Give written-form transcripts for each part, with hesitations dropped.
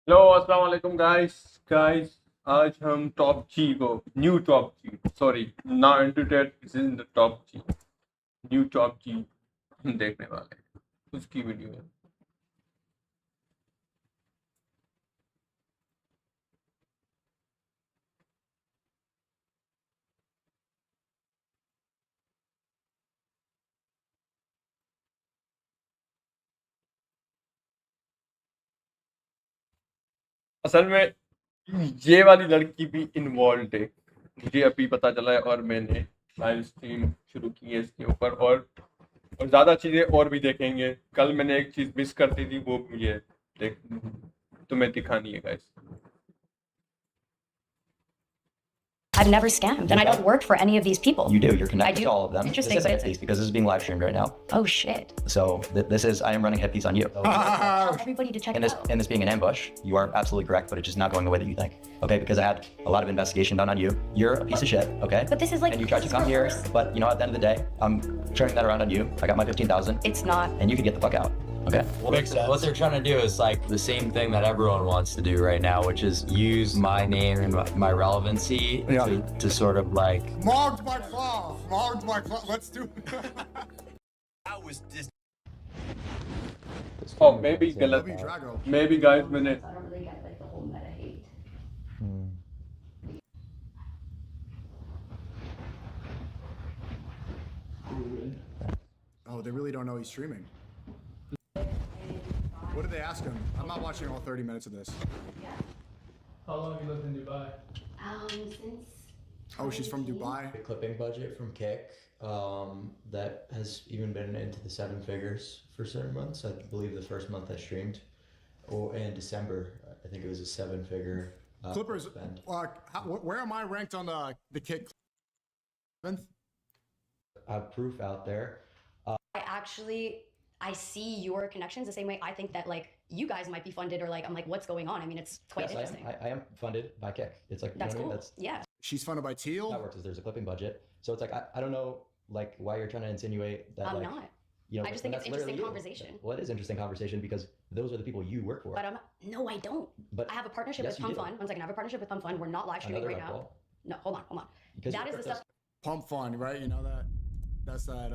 Hello अस्सलाम वालेकुम guys आज हम टॉप जी को न्यू टॉप जी सॉरी ना interested this is the top G new top G हम देखने वाले हैं उसकी वीडियो है। असल में ये वाली लड़की भी इन्वॉल्व है, मुझे अभी पता चला है और मैंने लाइव स्ट्रीम शुरू की है इसके ऊपर और ज़्यादा चीज़ें और भी देखेंगे। कल मैंने एक चीज़ मिस कर दी थी, वो मुझे देख तुम्हें दिखानी है guys. I've never scammed, and I don't work for any of these people. You do. You're I connected do. to all of them. Interesting. This is because this is being live streamed right now. Oh shit! So this is I am running hippies on you. Tell everybody to check And it this out. and this being an ambush, you are absolutely correct, but it's just not going the way that you think. Okay, because I had a lot of investigation done on you. You're a piece of shit. Okay. But this is like. And you tried to this is come here, reverse. but you know, at the end of the day, I'm turning that around on you. I got my 15,000, It's not. and you can get the fuck out. Okay. What they're trying to do is like the same thing that everyone wants to do right now, which is use my name and my relevancy to sort of like. Mogged my claw. Mogged my claw. Let's do it. I was just. और मैं भी गलत W Drago. मैं भी guys मैंने I don't really get like the whole meta hate. Oh, they really don't know he's streaming. What did they ask him? I'm not watching all 30 minutes of this. How long have you lived in Dubai? Since. Oh, she's from Dubai. The clipping budget from Kick that has even been into the seven figures for certain months. I believe the first month I streamed, or in December, I think it was a seven-figure Clippers. spend. Where am I ranked on the kick? 7th? I have proof out there. I see your connections the same way I think that like you guys might be funded or like I'm like what's going on. I mean it's quite Yes, interesting. I am funded by Kick. It's like, That's you know what I cool. mean? Yeah. She's funded by That's how Teal. it works is there's a clipping budget. So it's like, I don't know like why you're trying to insinuate that I'm like, not. you know, I just think when it's that's literally interesting you. conversation. Well, it is interesting conversation because those are the people you work for. But no, I don't. But I have a partnership yes, with you Pump do. Fun. One second, I have a partnership with Pump Fun. We're not live streaming Another right now. Red No, hold on. Because That your is the crypto's stuff. Pump Fund, right? You know that? That's that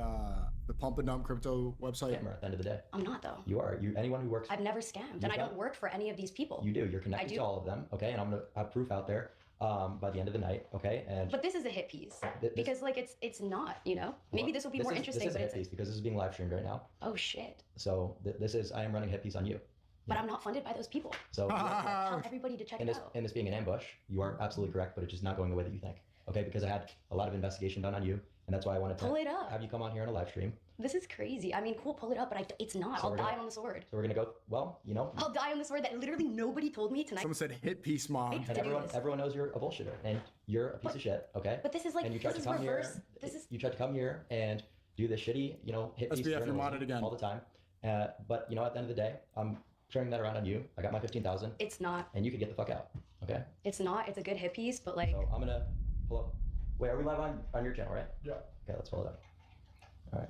the Pump and Dump crypto website. scammer at the end of the day. I'm not though. You are. Anyone who works. I've never scammed, and I don't work for any of these people. You do. You're connected do. to all of them. Okay, and I'm gonna have proof out there by the end of the night. Okay, and But this is a hit piece This- because like it's not, you know. Maybe this will be more interesting, This is but a it's hit piece because this is being live streamed right now. oh shit. So this is I am running hit piece on you. But I'm not funded by those people. So Tell everybody to check in it this out. in this being an ambush, you are absolutely correct, but it's just not going the way that you think. Okay, because I had a lot of investigation done on you, and that's why I wanted to Pull it up. have you come on here on a live stream. This is crazy. I mean, cool, pull it up, but it's not. So I'll we're die gonna- on the sword. So we're gonna go. Well, you know, I'll die on the sword that literally nobody told me tonight. Someone said hit piece mogged. It's- and everyone knows you're a bullshitter and you're a piece of shit. Okay. But this is like And you tried this to is come reverse. here. This is You tried to come here and do this shitty, you know, hit piece SBF, you're journalism modded again. all the time. But you know, at the end of the day, I'm turning that around on you. I got my 15,000, it's not. and you can get the fuck out. Okay. It's not. It's a good hit piece, but like So I'm gonna pull up. Wait, are we live on your channel, right? Yeah. Okay, let's pull it up. All right.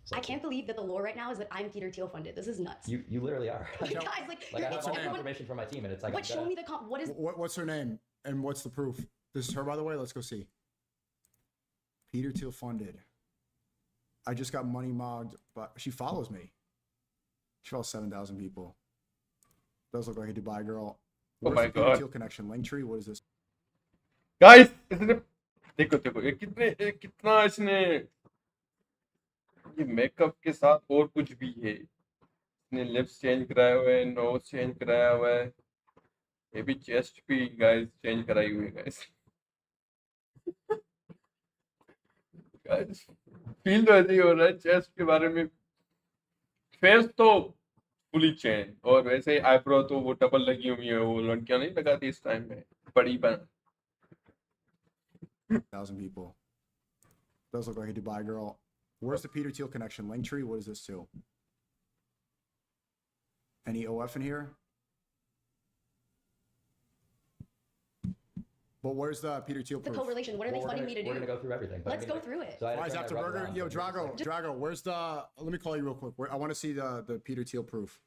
So I can't believe that the lore right now is that I'm Peter Thiel funded. This is nuts. You literally are. Guys, like, Like you're I have What's all her the name? information from my team, and it's like. what? Show me the what is What's her name? And what's the proof? This is her, by the way. Let's go see. Peter Thiel funded. I just got money mogged, but she follows me. She follows 7,000 people. Does look like a Dubai girl. Where's my the Peter God. Thiel connection? Linktree? What is this? Guys इसने देखो ये कितना इसने ये makeup के साथ और कुछ भी है। इसने लिप्स चेंज कराए हुए हैं, नोज चेंज कराया हुआ है, ये भी चेस्ट भी गाइस चेंज कराई हुई है गाइस। गाइस फील तो ऐसे ही हो रहा है चेस्ट के बारे में। फेस तो फुली चेंज और वैसे आईब्रो तो वो डबल लगी हुई है, वो लड़कियां नहीं लगाती इस टाइम में बड़ी बन। 1,000 people. Does look like a Dubai girl. Where's the Peter Thiel connection? Linktree? What is this too? Any OF in here? But where's the Peter Thiel the proof? correlation? What are they Well, funding me to we're gonna do? go through everything. but I Let's mean, go through it. So I had to Fries turn after my rug burger. around, Yo, so it's like- Drago, where's the? Let me call you real quick. I want to see the Peter Thiel proof.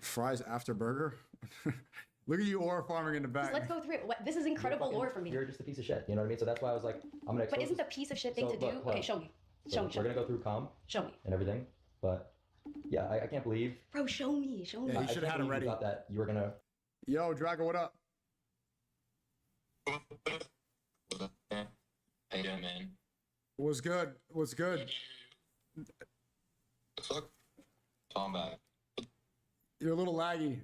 Fries after burger? Look at you ore farming in the back. Let's go through it. This is incredible lore for me. You're just a piece of shit. You know what I mean? So that's why I was like, I'm gonna. But isn't the piece of shit thing So, to do? look, hold Okay, on. show me. So Show me. Show we're me. gonna go through com Show me. and everything, but yeah, I can't believe. Bro, show me. Show me. Yeah, I he should have can't had it believe ready. you thought that you were gonna. Yo, Drago, what up? How you doing, man? What's good? What's good? The fuck? Calm back. You're a little laggy.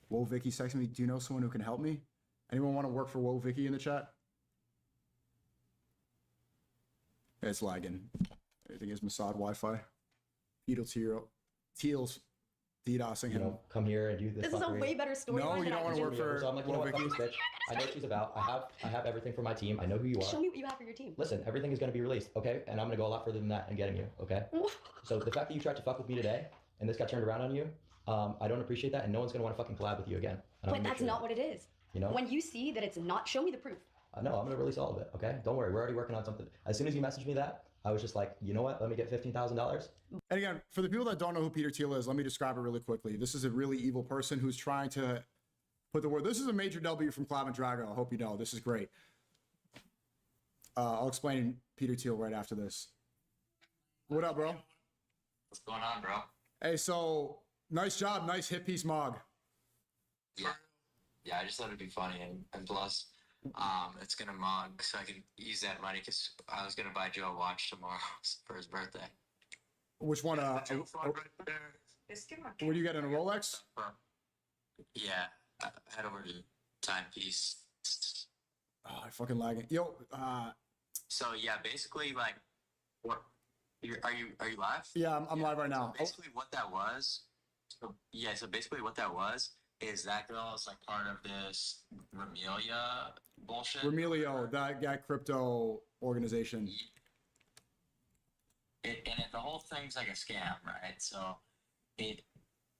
Whoa, Vicky, texting me. Do you know someone who can help me? Anyone want to work for Whoa Vicky in the chat? It's lagging. I think it's Mossad Wi-Fi. Teal's DDoSing You him. know, come here and do this. This is a fuckery. way better story. No, you don't want to work for So I'm like, you know Whoa what, fuck Vicky. this bitch. I know what she's about. I have everything for my team. I know who you Show are. me what you have for your team. Listen, everything is gonna be released, okay? And I'm gonna go a lot further than that in getting you, okay? So the fact that you tried to fuck with me today and this got turned around on you, I don't appreciate that, and no one's gonna want to fucking collab with you again. And I'm But gonna make that's sure not that- what it is. You know? When you see that it's not, show me the proof. No, I'm gonna release all of it, okay? Don't worry, we're already working on something. As soon as you messaged me that, I was just like, you know what? Let me get $15,000. And again, for the people that don't know who Peter Thiel is, let me describe it really quickly. This is a really evil person who's trying to put the word. This is a major W from Cloud and Drago. I hope you know. This is great. I'll explain Peter Thiel right after this. What up, bro? What's going on, bro? Hey, so nice job, nice hit piece, Mog. Yeah. Yeah, I just thought it'd be funny, and plus, it's gonna mug, so I can use that money because I was gonna buy Joe a watch tomorrow for his birthday. Which one? What do you get in a Rolex? Yeah, head over to Timepiece. Oh, I fucking lagging. Yo, So yeah, basically, like, what? Are you live? yeah, I'm live right now. So basically, what that was. So basically, what that was is that girl is like part of this Remelia bullshit. Remilio, that crypto organization. The whole thing's like a scam, right? So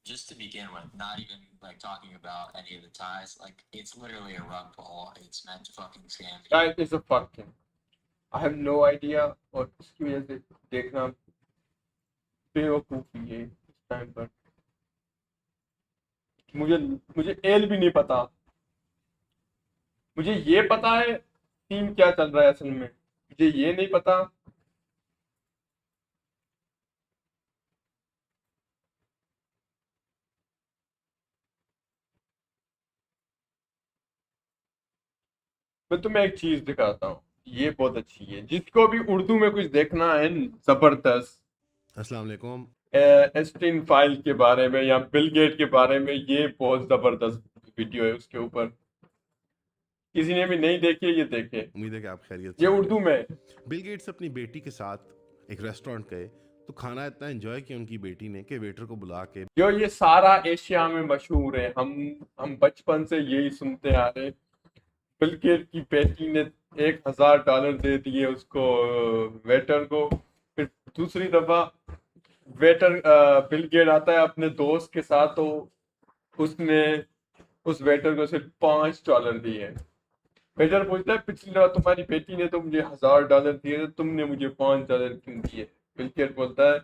just to begin with, not even like talking about any of the ties, like it's literally a rug pull. It's meant to fucking scam people. Guys, it's a fucking. I have no idea और इसकी वजह से देखना बेवकूफी है इस time पर. मुझे एल भी नहीं पता. मुझे ये पता है टीम क्या चल रहा है असल में. मुझे ये नहीं पता. मैं तुम्हें एक चीज दिखाता हूँ. ये बहुत अच्छी है. जिसको भी उर्दू में कुछ देखना है जबरदस्त. अस्सलाम वालेकुम. एस्टिन फाइल के बारे में या बिल गेट के बारे में ये बहुत जबरदस्त वीडियो है. उसके ऊपर किसी ने भी नहीं देखी ये देखे. उम्मीद है कि आप खैरियत ये से होंगे। उर्दू में. बिल गेट्स अपनी बेटी के साथ एक रेस्टोरेंट गए तो खाना इतना एंजॉय किया उनकी बेटी ने कि वेटर को बुला के जो ये सारा एशिया में मशहूर है. हम बचपन से यही सुनते आ रहे. बिल गेट की बेटी ने $1,000 दे दिए उसको वेटर को. फिर दूसरी दफा वेटर बिल गेट आता है अपने दोस्त के साथ तो उसने उस वेटर को सिर्फ $5 दिए. वेटर पूछता है पिछली बार तुम्हारी बेटी ने तो मुझे $1,000 दिए थे, तुमने मुझे $5 क्यों दिए. बिल गेट बोलता है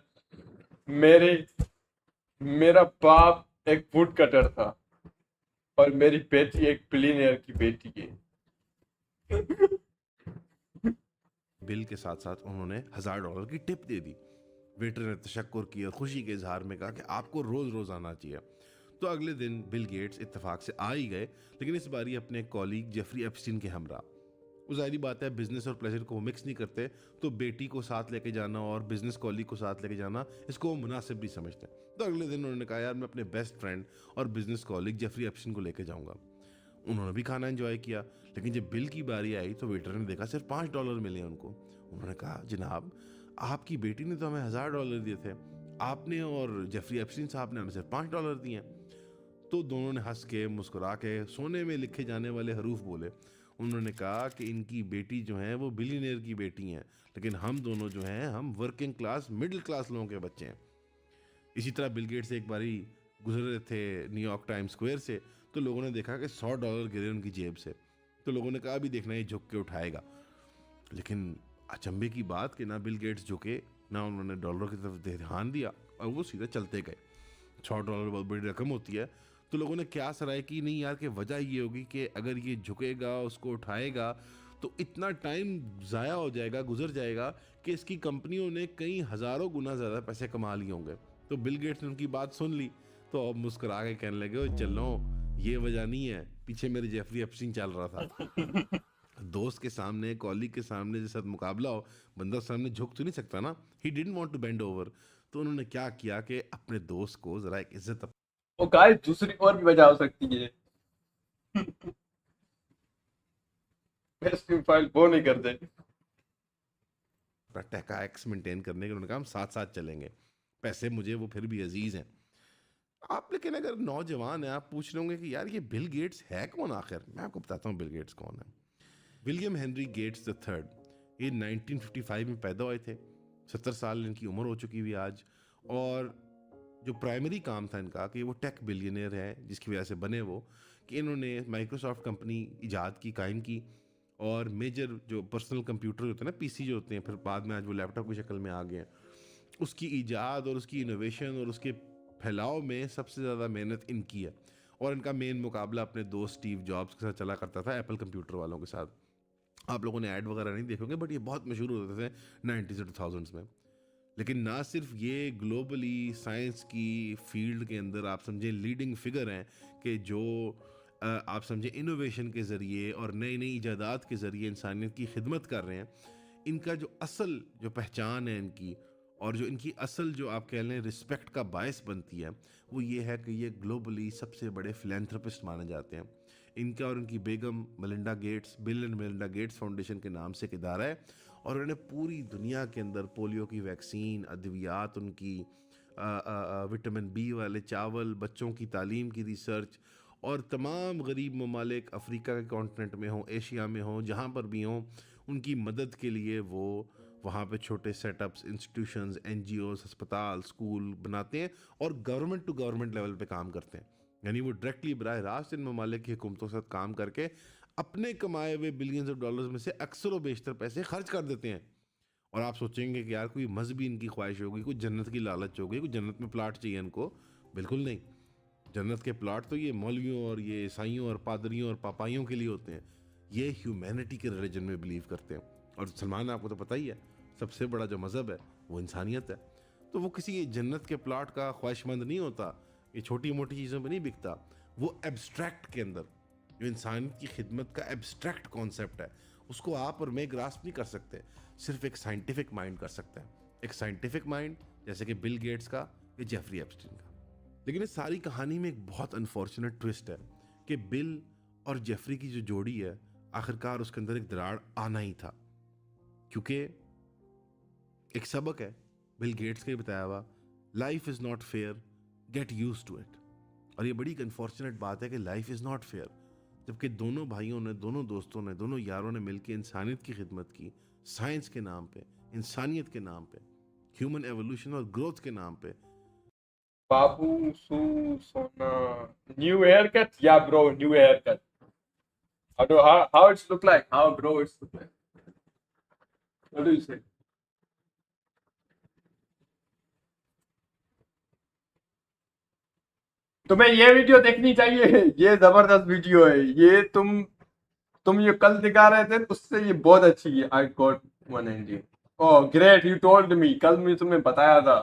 मेरा बाप एक वुड कटर था और मेरी बेटी एक बिलियनियर की बेटी है. बिल के साथ साथ उन्होंने $1,000 की टिप दे दी. वेटर ने तशक्कुर की और खुशी के इजहार में कहा कि आपको रोज आना चाहिए. तो अगले दिन बिल गेट्स इत्तेफाक से आ ही गए, लेकिन इस बारी अपने कॉलीग जेफरी एप्स्टीन के हमरा. वो जाहिर बात है बिजनेस और प्लेजर को वो मिक्स नहीं करते, तो बेटी को साथ लेके जाना और बिजनेस कॉलीग को साथ लेके जाना इसको वो मुनासिब नहीं समझते. तो अगले दिन उन्होंने कहा यार मैं अपने बेस्ट फ्रेंड और बिजनेस कॉलीग जेफरी एप्स्टीन को लेके जाऊंगा. उन्होंने भी खाना एंजॉय किया, लेकिन जब बिल की बारी आई तो वेटर ने देखा सिर्फ $5 मिले उनको. उन्होंने कहा जनाब आपकी बेटी ने तो हमें $1,000 दिए थे, आपने और जेफरी एप्स्टीन साहब ने हमें सिर्फ $5 दिए. तो दोनों ने हंस के मुस्कुरा के सोने में लिखे जाने वाले हरूफ बोले. उन्होंने कहा कि इनकी बेटी जो है वो बिलियनियर की बेटी हैं, लेकिन हम दोनों जो हैं हम वर्किंग क्लास मिडिल क्लास लोगों के बच्चे हैं. इसी तरह बिल गेट्स एक बारी गुजर रहे थे न्यूयॉर्क टाइम स्क्वायर से, तो लोगों ने देखा कि $100 गिरे उनकी जेब से. तो लोगों ने कहा अभी देखना ये झुक के उठाएगा. लेकिन अचंभे की बात कि ना बिल गेट्स झुके, ना उन्होंने डॉलर की तरफ ध्यान दिया, और वो सीधे चलते गए। $100 बहुत बड़ी रकम होती है। तो लोगों ने क्या सराय की, नहीं यार, कि वजह ये होगी कि अगर ये झुकेगा, उसको उठाएगा, तो इतना टाइम ज़ाया हो जाएगा, गुजर जाएगा, कि इसकी कंपनियों ने कई हज़ारों गुना ज़्यादा पैसे कमा लिए होंगे। तो बिल गेट्स ने उनकी बात सुन ली, तो अब मुस्कुरा के कहने लगे, "ओए चलो, ये वजह नहीं है, पीछे मेरे जेफरी एप्स्टीन चल रहा था।" दोस्त के सामने, कॉलीग के सामने जिस साथ मुकाबला हो, बंदा सामने झुक तो नहीं सकता ना। He didn't want to bend over. तो उन्होंने क्या किया कि अपने दोस्त को जरा एक इज्जत और गाइस दूसरी और भी वजह हो सकती है। बेस्ट फाइल वो नहीं करते। अपना टैका एक्स मेंटेन करने के, उन्होंने कहा हम साथ साथ चलेंगे, पैसे मुझे वो फिर भी अजीज हैं। आप लेकिन अगर नौजवान है, आप पूछ रहे होंगे कि यार ये बिल गेट्स है कौन आखिर। मैं आपको बताता हूँ बिल गेट्स कौन है। William Henry Gates the third, ये 1955 में पैदा हुए थे। 70 साल इनकी उम्र हो चुकी हुई आज। और जो प्राइमरी काम था इनका, कि वो टेक बिलियनियर है, जिसकी वजह से बने वो, कि इन्होंने माइक्रोसॉफ्ट कंपनी इजाद की, कायम की। और मेजर जो पर्सनल कंप्यूटर होते हैं ना, पीसी जो होते हैं, फिर बाद में आज वो लैपटॉप की शक्ल में आ गए हैं, उसकी ईजाद और उसकी इनोवेशन और उसके फैलाव में सबसे ज़्यादा मेहनत इनकी है। और इनका मेन मुकाबला अपने दोस्त स्टीव जॉब्स के साथ चला करता था, एप्पल कंप्यूटर वालों के साथ। आप लोगों ने ऐड वगैरह नहीं देखे होंगे, बट ये बहुत मशहूर होते थे 90s और 2000s में। लेकिन ना सिर्फ ये ग्लोबली साइंस की फील्ड के अंदर आप समझें लीडिंग फिगर हैं, कि जो आप समझें इनोवेशन के ज़रिए और नई नई ईजादात के ज़रिए इंसानियत की खिदमत कर रहे हैं। इनका जो असल जो पहचान है इनकी, और जो इनकी असल जो आप कह लें रिस्पेक्ट का बायस बनती है, वो ये है कि ये ग्लोबली सबसे बड़े फिलैंथ्रोपिस्ट माने जाते हैं। इनका और इनकी बेगम Melinda Gates, Bill and Melinda Gates foundation के नाम से एक इदारा है, और उन्होंने पूरी दुनिया के अंदर पोलियो की वैक्सीन, अद्वियात उनकी, विटामिन बी वाले चावल, बच्चों की तालीम की रिसर्च, और तमाम गरीब ममालिक, अफ्रीका के कॉन्टिनेंट में हों, एशिया में हों, जहाँ पर भी हों, उनकी मदद के लिए वो वहाँ पे छोटे सेटअप्स, इंस्टीट्यूशंस, एनजीओस, अस्पताल, स्कूल बनाते हैं, और गवर्नमेंट टू गवर्नमेंट लेवल पे काम करते हैं। यानी वो डायरेक्टली बराह रास्त इन ममालिक की हुकूमतों के साथ काम करके अपने कमाए हुए बिलियंस ऑफ डॉलर्स में से अक्सर व बेशतर पैसे खर्च कर देते हैं। और आप सोचेंगे कि यार कोई मजहबी इनकी ख्वाहिश होगी, कोई जन्नत की लालच होगी, कोई जन्नत में प्लाट चाहिए इनको। बिल्कुल नहीं। जन्नत के प्लाट तो ये मौलवियों और ये ईसाइयों और पादरियों और पापाइयों के लिए होते हैं। ये ह्यूमैनिटी के रिलीजन में बिलीव करते हैं। और सलमान, आपको तो पता ही है, सबसे बड़ा जो मज़हब है वो इंसानियत है। तो वो किसी जन्नत के प्लाट का ख्वाहिशमंद नहीं होता, ये छोटी मोटी चीज़ों में नहीं बिकता। वो एब्स्ट्रैक्ट के अंदर जो इंसानियत की खिदमत का एब्स्ट्रैक्ट कॉन्सेप्ट है, उसको आप और मैं ग्रास्प नहीं कर सकते। सिर्फ एक साइंटिफिक माइंड कर सकता है। एक साइंटिफिक माइंड जैसे कि बिल गेट्स का या जेफरी एप्स्टीन का। लेकिन इस सारी कहानी में एक बहुत अनफॉर्चुनेट ट्विस्ट है कि बिल और जेफरी की जो जोड़ी है, आखिरकार उसके अंदर एक दरार आना ही था। क्योंकि एक सबक है बिल गेट्स का ही बताया हुआ, life is not fair, get use to it. और ये बड़ी एक अनफॉर्चुनेट बात है कि लाइफ इज़ नॉट फेयर, जबकि दोनों भाइयों ने, दोनों दोस्तों ने, दोनों यारों ने मिलकर इंसानियत की खिदमत की, साइंस के नाम पे, इंसानियत के नाम पे, ह्यूमन एवोल्यूशन और ग्रोथ के नाम पे। बाबू सू सोना न्यू हेयर कट, या bro new hair cut. How it's look like? How bro it's look like? What do you say? तुम्हें ये वीडियो देखनी चाहिए, ये जबरदस्त वीडियो है। ये तुम ये कल दिखा रहे थे, उससे ये बहुत अच्छी है। I got 190। Oh great, you told me, कल मैं तुम्हें बताया था।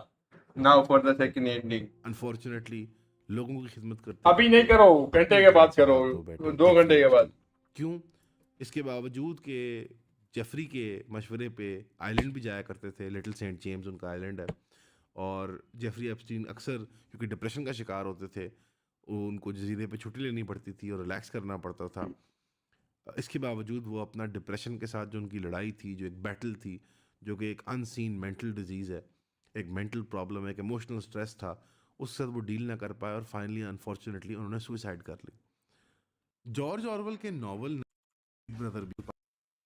Now for the second ending. Unfortunately लोगों की खिदमत करते अभी नहीं करो, घंटे के बाद करो, 2 घंटे के बाद। क्यों? इसके बावजूद कि जेफरी के मशवरे पे आइलैंड भी जाया करते थे, लिटिल सेंट जेम्स उनका आइलैंड है। और जेफरी एप्स्टीन अक्सर क्योंकि डिप्रेशन का शिकार होते थे, उनको जजीरे पे छुट्टी लेनी पड़ती थी और रिलैक्स करना पड़ता था। इसके बावजूद वो अपना डिप्रेशन के साथ जो उनकी लड़ाई थी, जो एक बैटल थी, जो कि एक अनसीन मेंटल डिजीज़ है, एक मेंटल प्रॉब्लम है, एक इमोशनल स्ट्रेस था, उसके साथ वो डील ना कर पाए और फाइनली अनफॉर्चुनेटली उन्होंने सुसाइड कर ली। जॉर्ज ऑरवेल के नॉवल ब्रदर भी,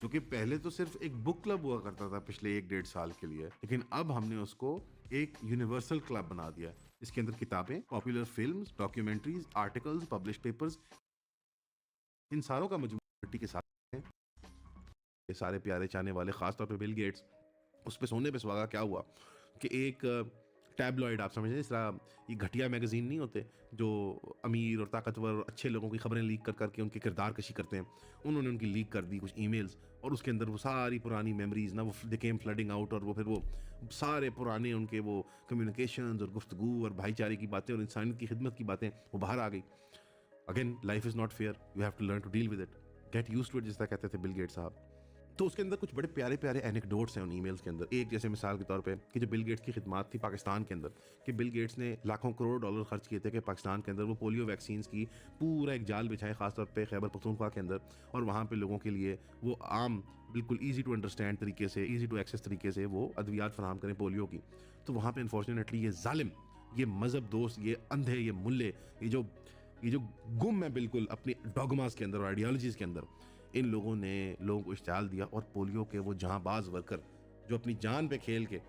जो कि पहले तो सिर्फ एक बुक क्लब हुआ करता था पिछले 1-1.5 साल के लिए, लेकिन अब हमने उसको एक यूनिवर्सल क्लब बना दिया। इसके अंदर किताबें, popular films, documentaries, articles, publish papers, इन सारों का मजमूआ के साथ ये सारे प्यारे चाहने वाले, खासतौर पे बिल गेट्स, उस पे सोने पे सुहागा क्या हुआ कि एक टैबलॉइड, आप समझे, इस तरह ये घटिया मैगजीन नहीं होते जो अमीर और ताकतवर और अच्छे लोगों की खबरें लीक कर करके उनके किरदार कशी करते हैं, उन्होंने उनकी लीक कर दी कुछ ईमेल्स, और उसके अंदर वो सारी पुरानी मेमोरीज ना वो दे केम फ्लडिंग आउट, और वो फिर वो सारे पुराने उनके वो कम्युनिकेशंस और गुफ्तगू और भाईचारे की बातें और इंसानियत की खिदमत की बातें वो बाहर आ गई। Again, life is not fair, you have to learn to deal with it, get used to it, जिस तरह कहते थे बिल गेट्स साहब। तो उसके अंदर कुछ बड़े प्यारे प्यारे एनेक्डोट्स हैं उन ईमेल्स के अंदर। एक जैसे मिसाल के तौर पे कि जो बिल गेट्स की खिदमत थी पाकिस्तान के अंदर, कि बिल गेट्स ने लाखों करोड़ डॉलर खर्च किए थे कि पाकिस्तान के अंदर वो पोलियो वैक्सीन्स की पूरा एक जाल बिछाए, खासतौर पे खैबर पख्तूनख्वा के अंदर, और वहाँ पे लोगों के लिए वो आम बिल्कुल ईजी टू अंडरस्टैंड तरीके से, ईजी टू एक्सेस तरीके से वो अद्वियात फराहम करें पोलियो की। तो वहाँ पर अनफॉर्चुनेटली ये जालिम, ये मज़हब दोस्त, ये अंधे, ये मुल्ले, ये जो गुम है बिल्कुल अपनी डॉगमास के अंदर और आइडियोलॉजीज़ के अंदर, इन लोगों ने लोगों को इश्तिहाल दिया, और पोलियो के वो जहाँबाज वर्कर जो अपनी जान पे खेल के,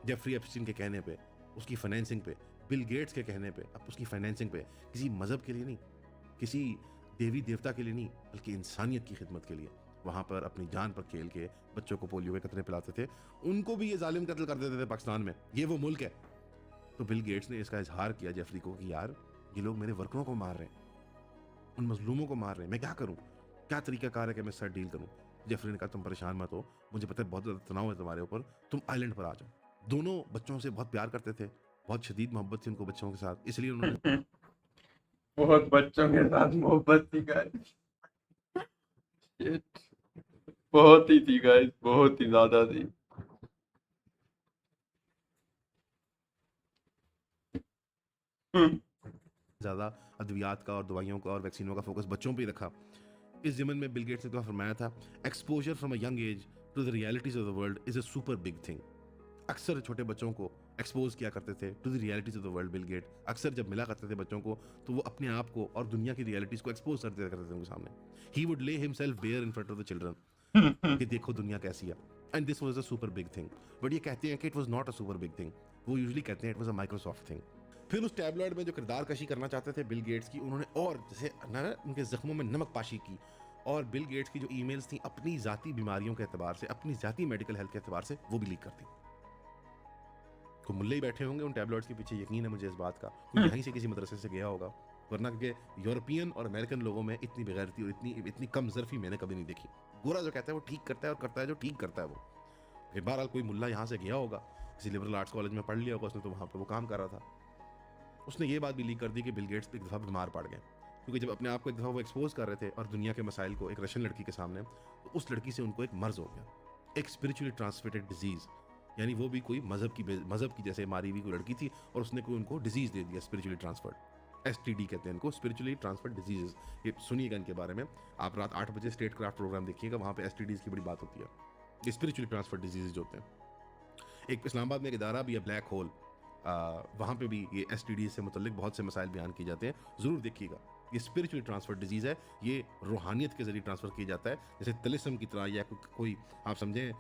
जेफरी एप्स्टीन के कहने पे, उसकी फाइनेंसिंग पे, बिल गेट्स के कहने पे, अब उसकी फाइनेंसिंग पे, किसी मज़हब के लिए नहीं, किसी देवी देवता के लिए नहीं, बल्कि इंसानियत की खिदमत के लिए वहाँ पर अपनी जान पर खेल के बच्चों को पोलियो के कतरे पिलाते थे। उनको भी ये जालिम कत्ल कर देते थे पाकिस्तान में, ये वो मुल्क है। तो बिल गेट्स ने इसका इजहार किया जेफरी को कि यार ये लोग मेरे वर्करों को मार रहे हैं, उन मजलूमों को मार रहे हैं, मैं क्या करूँ, क्या तरीका कार है कि मैं इससे डील करूँ। जेफरी ने कहा तुम परेशान मत हो, मुझे पता है बहुत ज़्यादा तनाव है तुम्हारे ऊपर, तुम आइलैंड पर आ जाओ। दोनों बच्चों से बहुत प्यार करते थे, बहुत शदीद मोहब्बत थी उनको बच्चों के साथ, इसलिए उन्होंने बहुत बच्चों के साथ मोहब्बत थी गाइस, बहुत ही थी गाइस, बहुत ही ज्यादा थी। ज़्यादा अद्वियात का और दवाइयों का और वैक्सीनों का फोकस बच्चों पे ही रखा। इस ज़िमन में बिल गेट्स ने तो फरमाया था, exposure from a young age to the realities of the world is a super big thing. अक्सर छोटे बच्चों को एक्सपोज किया करते थे to the realities of the world. Bill Gate अक्सर जब मिला करते थे बच्चों को, तो वो अपने आप को और दुनिया की रियलिटीज को एक्सपोज करते थे उनके सामने। He would lay himself bare in front of the children कि देखो दुनिया कैसी है, and this was a super big thing. But ये कहते हैं कि it was not a super big thing, वो यूजुअली कहते हैं it was a Microsoft thing. फिर उस टैबलॉइड में जो किरदार कशी करना चाहते थे बिल गेट्स की, उन्होंने और जैसे ना उनके जख्मों में नमक पाशी की, और बिल गेट्स की जो ईमेल्स थी अपनी ज़ाती बीमारियों के एतबार से, अपनी ज़ाती मेडिकल हेल्थ के एतबार से, वो भी लीक कर दी। तो मुल्ले ही बैठे होंगे उन टैबलॉइड्स के पीछे, यकीन है मुझे इस बात का, कोई यहीं से किसी मदरसे से गया होगा, वरना क्योंकि यूरोपियन और अमेरिकन लोगों में इतनी बेगैरती और इतनी कम ज़र्फी मैंने कभी नहीं देखी। गोरा जो कहता है वो ठीक करता है, और करता है जो ठीक करता है वो। फिर बहरहाल कोई मुल्ला यहाँ से गया होगा, किसी लिबरल आर्ट्स कॉलेज में पढ़ लिया होगा उसने, तो वहाँ पर वो काम कर रहा था। उसने ये बात भी लीक कर दी कि बिल गेट्स एक दफ़ा बीमार पड़ गए, क्योंकि जब अपने आप को एक दफ़ा वो एक्सपोज कर रहे थे और दुनिया के मसाइल को एक रशियन लड़की के सामने, तो उस लड़की से उनको एक मर्ज हो गया, एक स्पिरिचुअली ट्रांसमिटेड डिजीज़, यानी वो भी कोई मज़हब की जैसे मारी हुई कोई लड़की थी, और उसने कोई उनको डिजीज़ दे दिया, स्पिरिचुअली ट्रांसफर्ड, STD कहते हैं इनको, स्पिरिचुअली ट्रांसफर्ड डिजीज़। ये सुनिएगा इनके बारे में, आप रात 8 बजे स्टेट क्राफ्ट प्रोग्राम देखिएगा, वहाँ पे STDs की बड़ी बात होती है। ये स्पिरिचुअली ट्रांसफर्ड डिजीज़ जो होते हैं। एक इस्लामाबाद में एक इदारा भी है ब्लैक होल, वहाँ पे भी ये STD से मुतल्लिक बहुत से मसाइल बयान किए जाते हैं, ज़रूर देखिएगा। ये स्पिरिचुअली ट्रांसफर्ड डिजीज़ है, ये रूहानियत के ज़रिए ट्रांसफ़र किया जाता है, जैसे तिलिस्म की तरह, या कोई आप समझें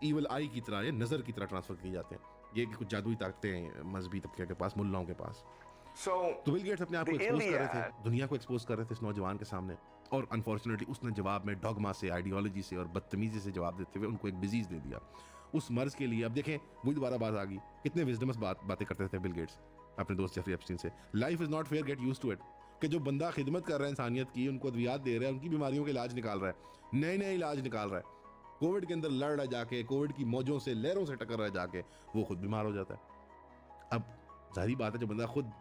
ईवल आई की तरह, या नज़र की तरह ट्रांसफ़र किए जाते हैं। ये कुछ जादुई ताकतें मजहबी तबके के पास, मुल्लाओं के पास। तो बिल गेट्स अपने आप को एक्सपोज कर रहे थे, दुनिया को एक्सपोज कर रहे थे इस नौजवान के सामने, और अनफॉर्चुनेटली उसने जवाब में डॉगमा से, आइडियोलॉजी से और बदतमीजी से जवाब देते हुए उनको एक डिजीज़ दे दिया। उस मर्ज के लिए अब देखें वही दोबारा बात आ गई, कितने विजडमस बातें करते थे बिल गेट्स अपने दोस्त जेफरी एप्स्टीन से, life is not fair, get used to it, कि जो बंदा खिदमत कर रहा है इंसानियत की, उनको अद्वियात दे रहा है, उनकी बीमारियों के इलाज निकाल रहा है, नए नए इलाज निकाल रहा है, कोविड के अंदर लड़ रहा जाके, कोविड की मौजों से, लहरों से टकर रहा जाके, वो खुद बीमार हो जाता है। अब जाहिर बात है, जो बंदा खुद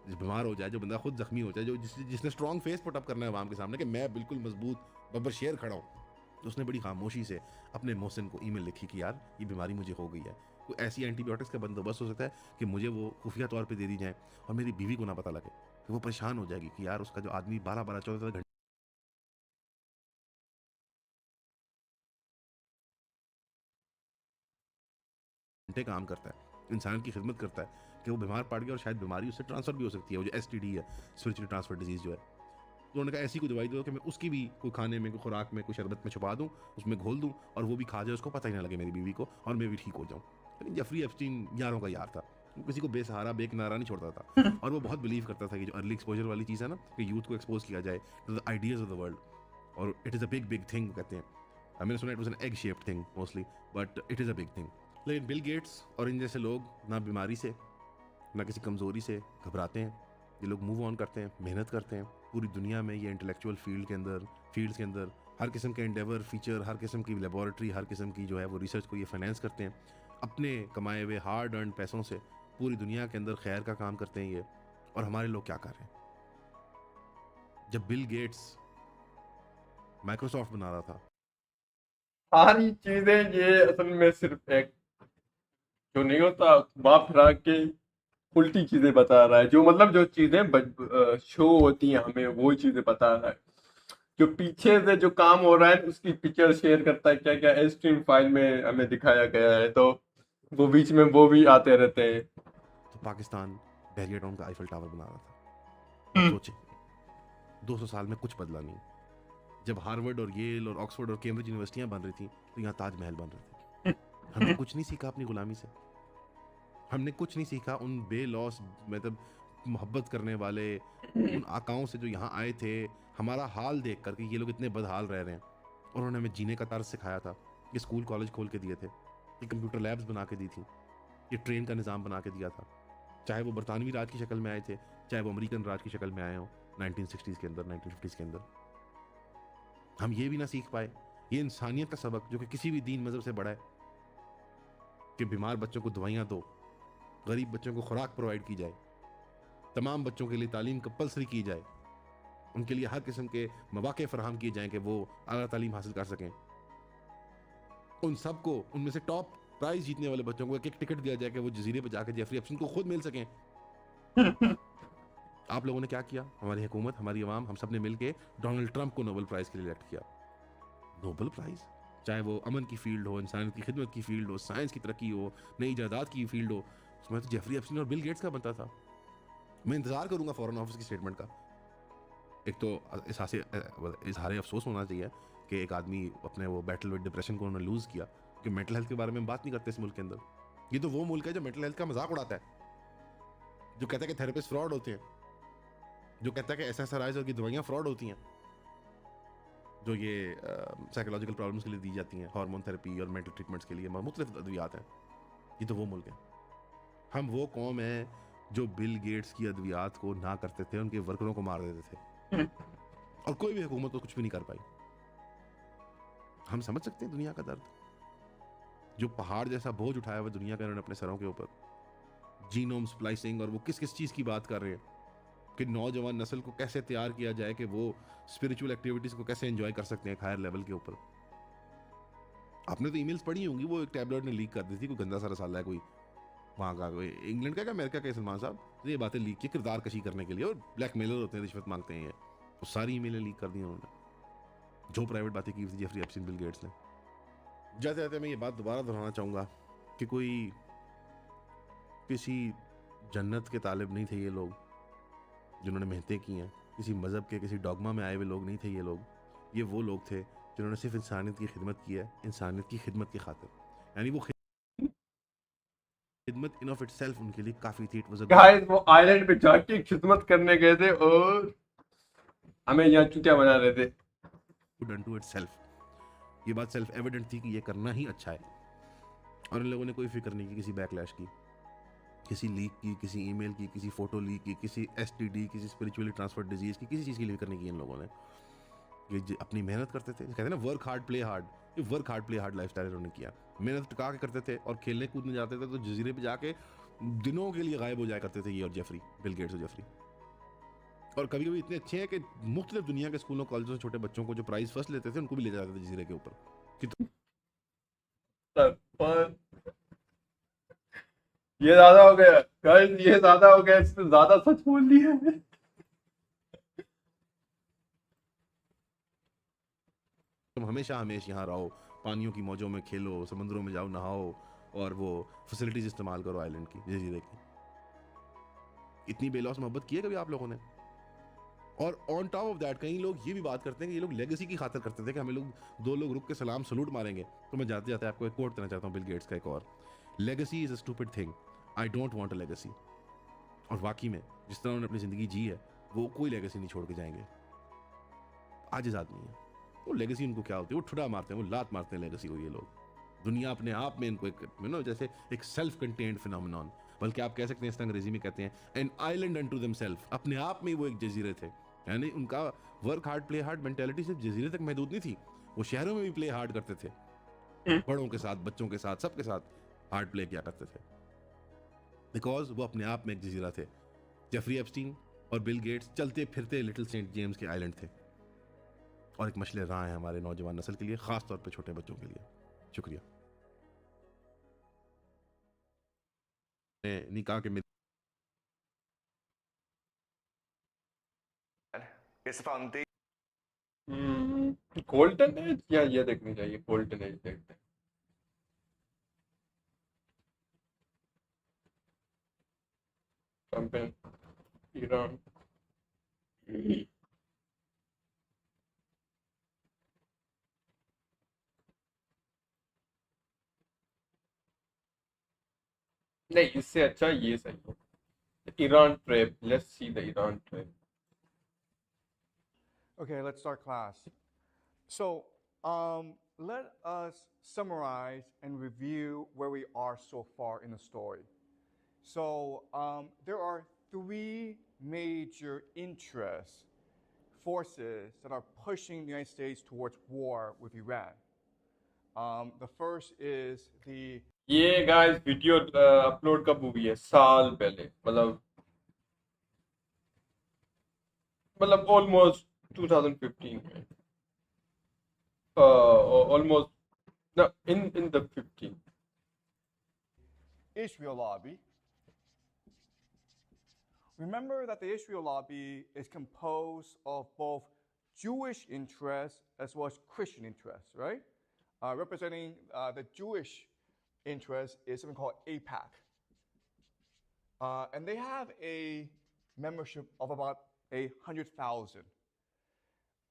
बीमार हो जाए, जो बंदा खुद जख्मी हो जाए, जिसने स्ट्रॉन्ग फेस पुट अप करना है आवाम के सामने कि मैं बिल्कुल मजबूत बब्बर शेर खड़ा हूँ, तो उसने बड़ी खामोशी से अपने मोहसिन को ईमेल लिखी कि यार ये बीमारी मुझे हो गई है, कोई ऐसी एंटीबायोटिक्स का बंदोबस्त हो सकता है कि मुझे वो खुफिया तौर पे दे दी जाए, और मेरी बीवी को ना पता लगे, कि वो परेशान हो जाएगी कि यार उसका जो आदमी 12-12, 14 घंटे काम करता है, इंसान की खिदमत करता है, कि वो बीमार पड़ गया और शायद बीमारी उससे ट्रांसफ़र भी हो सकती है, वो जो STD है, स्पिरिचुअली ट्रांसफर डिजीज़ जो है। तो उन्होंने कहा ऐसी कोई दवाई दो कि मैं उसकी भी कोई खाने में, कोई खुराक में, कोई शरबत में छुपा दूं, उसमें घोल दूं, और वो भी खा जाए, उसको पता ही ना लगे मेरी बीवी को, और मैं भी ठीक हो जाऊं। लेकिन जेफरी एप्स्टीन यारों का यार था, वो किसी को बेसहारा बेकिनारा नहीं छोड़ता था, और वो बहुत बिलीव करता था कि जो अर्ली एक्सपोजर वाली चीज़ है ना, कि यूथ को एक्सपोज किया जाए to the ideas of the world, और it is a big big thing कहते हैं मैंने सुना it was an egg shaped thing mostly, but it is a big thing. लेकिन बिल गेट्स और इन जैसे लोग ना बीमारी से ना किसी कमज़ोरी से घबराते हैं। ये लोग मूव ऑन करते हैं, मेहनत करते हैं। पूरी दुनिया में ये इंटेलेक्चुअल फील्ड्स के अंदर हर किस्म के एंडेवर फीचर, हर किस्म की लेबॉरेटरी, हर किस्म की जो है वो रिसर्च को ये फाइनेंस करते हैं। अपने कमाए हुए हार्ड अर्न पैसों से पूरी दुनिया के अंदर खैर का काम करते हैं ये। और हमारे लोग क्या कर रहे हैं? जब बिल गेट्स माइक्रोसॉफ्ट बना रहा था, सारी चीजें ये असल में सिर्फ एक जो नहीं होता घुमा फिरा के उल्टी चीजें बता रहा है। जो मतलब जो चीजें शो होती हैं हमें वो चीजें बता रहा है। जो पीछे से जो काम हो रहा है उसकी पिक्चर शेयर करता है, क्या क्या स्ट्रीम फाइल में हमें दिखाया गया है, तो वो बीच में वो भी आते रहते हैं। तो पाकिस्तान बैरियर टाउन का आईफल टावर बना रहा था। अब सोचे 200 साल में कुछ बदला नहीं। जब हार्वर्ड और येल और ऑक्सफोर्ड और कैम्ब्रिज यूनिवर्सिटियां बन रही थी तो यहाँ ताजमहल बन रहे थे। हमने कुछ नहीं सीखा अपनी गुलामी से। हमने कुछ नहीं सीखा उन बेलॉस मतलब मोहब्बत करने वाले उन आकाओं से जो यहाँ आए थे। हमारा हाल देख करके ये लोग इतने बदहाल रह रहे हैं। और उन्होंने हमें जीने का तर्ज सिखाया था। ये स्कूल कॉलेज खोल के दिए थे, ये कंप्यूटर लैब्स बना के दी थी, ये ट्रेन का निज़ाम बना के दिया था। चाहे वो बरतानवी राज की शक्ल में आए थे, चाहे वो अमेरिकन राज की शक्ल में आए हों 1960s के अंदर, 1950s के अंदर। हम ये भी ना सीख पाए ये इंसानियत का सबक जो कि किसी भी दीन मजहब से बड़ा है, कि बीमार बच्चों को दवाइयाँ दो, गरीब बच्चों को खुराक प्रोवाइड की जाए, तमाम बच्चों के लिए तालीम कंपलसरी की जाए, उनके लिए हर किस्म के मौके फराहम किए जाएं कि वो आला तालीम हासिल कर सकें। उन सबको, उनमें से टॉप प्राइज जीतने वाले बच्चों को एक एक टिकट दिया जाए कि वो जजीरे पे जाकर जेफरी एप्स्टीन को खुद मिल सकें। आप लोगों ने क्या किया? हमारी हुकूमत, हमारी अवाम, हम सब ने मिलकर डोनाल्ड ट्रंप को नोबेल प्राइज के लिए इलेक्ट किया। नोबेल प्राइज, चाहे वो अमन की फील्ड हो, इंसानियत की खिदमत की फील्ड हो, साइंस की तरक्की हो, नई इजादात की फील्ड हो, उसमें तो जेफरी एप्स्टीन और बिल गेट्स का बनता था। मैं इंतजार करूंगा फॉरेन ऑफिस की स्टेटमेंट का। एक तो इजहार अफसोस होना चाहिए कि एक आदमी अपने वो बैटल विद डिप्रेशन को उन्होंने लूज किया, कि मेंटल हेल्थ के बारे में बात नहीं करते इस मुल्क के अंदर। ये तो वो मुल्क है जो मेंटल हेल्थ का मजाक उड़ाता है, जो कहता है कि थेरेपिस्ट फ्रॉड होते हैं, जो कहता है कि एसएसआरआईज की दवाइयाँ फ्रॉड होती हैं, जो ये साइकोलॉजिकल प्रॉब्लम्स के लिए दी जाती हैं, हार्मोन थेरेपी और मेंटल ट्रीटमेंट्स के लिए मुख्तलिफ अद्वियात हैं। ये तो वो मुल्क है। हम वो कौम है जो बिल गेट्स की अद्वियात को ना करते थे, उनके वर्करों को मार देते थे, और कोई भी हुकूमत तो कुछ भी नहीं कर पाई। हम समझ सकते हैं दुनिया का दर्द, जो पहाड़ जैसा बोझ उठाया हुआ दुनिया का इन्होंने अपने सरों के ऊपर, जीनोम स्प्लाइसिंग, और वो किस किस चीज़ की बात कर रहे हैं कि नौजवान नस्ल को कैसे तैयार किया जाए कि वो स्पिरिचुअल एक्टिविटीज को कैसे एंजॉय कर सकते हैं एक हायर लेवल के ऊपर। आपने तो ईमेल्स पढ़ी होंगी, वो एक टैबलेट ने लीक कर दी थी, कोई गंदा सा रसाला है कोई वहाँ का, कोई इंग्लैंड का क्या अमेरिका का, सलमान साहब, तो ये बातें लीक की किरदार कशी करने के लिए, और ब्लैकमेलर होते हैं, रिश्वत मांगते हैं ये, वो सारी ईमेलें लीक कर दी उन्होंने, जो प्राइवेट बातें की थी जेफरी एप्स्टीन बिल गेट्स ने। जाते जाते मैं ये बात दोबारा दोहराना चाहूँगा कि कोई किसी जन्नत के तालिब नहीं थे ये लोग जिन्होंने मेहनतें की हैं, किसी मज़हब के किसी डॉगमा में आए हुए लोग नहीं थे ये लोग। ये वो लोग थे जिन्होंने सिर्फ इंसानियत की खिदमत की है, इंसानियत की खिदमत की खातिर, यानी वो खिदमत इन ऑफ इटसेल्फ उनके लिए काफ़ी थी। इट वाज अ गाइस वो आइलैंड पे जाके खिदमत करने गए थे और हमें यहाँ चुतिया बना रहे थे। Good unto itself. ये बात सेल्फ एविडेंट थी कि ये करना ही अच्छा है, और इन लोगों ने कोई फिक्र नहीं की किसी बैकलैश की, किसी लीक की, किसी ईमेल की, किसी फोटो लीक की, किसी एसटीडी, किसी स्पिरिचुअली ट्रांसफर्ड डिजीज की, किसी चीज़ की फिक्र नहीं की इन लोगों ने। ये अपनी मेहनत करते थे, कहते हैं ना वर्क हार्ड प्ले हार्ड, ये work hard play hard lifestyle इन्होंने किया। मेहनत टिका के करते थे, और खेलने कूदने जाते थे तो जजीरे पे जाके दिनों के लिए गायब हो जाया करते थे ये और जेफरी, बिल गेट्स और जेफरी। और कभी कभी इतने अच्छे हैं कि मुख्तलिफ दुनिया के स्कूलों कॉलेजों से छोटे बच्चों को जो प्राइज फर्स्ट लेते थे उनको भी ले जाते थे जजीरे के ऊपर कि पर ये ज्यादा हो गया गाइस, ये ज्यादा हो गया, इससे ज्यादा सच बोल दिया है। तुम हमेशा हमेशा यहाँ रहो, पानियों की मौजों में खेलो, समंदरों में जाओ नहाओ, और वो फैसिलिटीज इस्तेमाल करो आइलैंड की, जजीरे की। इतनी बेलौस मोहब्बत की है कभी आप लोगों ने? और ऑन टॉप ऑफ दैट कई लोग ये भी बात करते हैं कि ये लोग लेगेसी की खातिर करते थे कि हमें लोग दो लोग रुक के सलाम सलूट मारेंगे। तो मैं जाते जाते आपको एक कोट देना चाहता हूँ बिल गेट्स का, एक और, legacy is a stupid thing, I don't want a legacy. और वाकई में जिस तरह उन्होंने अपनी जिंदगी जी है वो कोई लेगेसी नहीं छोड़ के जाएंगे। आजिज आदमी है, वो लेगेसी उनको क्या होती है, वो ठुडा मारते हैं, वो लात मारते हैं लेगेसी को ये लोग। दुनिया अपने आप में इनको एक जैसे एक सेल्फ कंटेन्ड फिनोमिनॉन, बल्कि आप कह सकते हैं, इस अंग्रेजी में कहते हैं एन आइलैंड अनटू देमसेल्फ, अपने आप में वो एक जजीरे थे। यानी उनका work hard play hard mentality सिर्फ जजीरे तक महदूद नहीं थी, वो शहरों में भी प्ले हार्ड करते थे, बड़ों के साथ, बच्चों के साथ, सबके साथ हार्ड प्ले किया करते थे, बिकॉज वो अपने आप में एक जजीरा थे। जेफरी एप्स्टीन और बिल गेट्स चलते फिरते लिटिल सेंट जेम्स के आइलैंड थे, और एक मशले राह है हमारे नौजवान नस्ल के लिए, खास तौर पे छोटे बच्चों के लिए। शुक्रिया। नहीं कहा कि It's the foundation. Golden age या ये देखनी चाहिए, गोल्डन एज देखते हैं। कैंपेन ईरान, नहीं इससे अच्छा ये सही है, Iran trip. Let's see the Iran trip. Okay, let's start class. So, let us summarize and review where we are so far in the story. So, there are three major interests, forces that are pushing the United States towards war with Iran. The first is the ये guys video upload कब हुई है? साल पहले, मतलब almost 2015 में, ऑलमोst no, in the 15. Israel lobby. Remember that the Israel lobby is composed of both Jewish interests as well as Christian interests, right? Representing the Jewish interest is something called AIPAC. And they have a membership of about 100,000.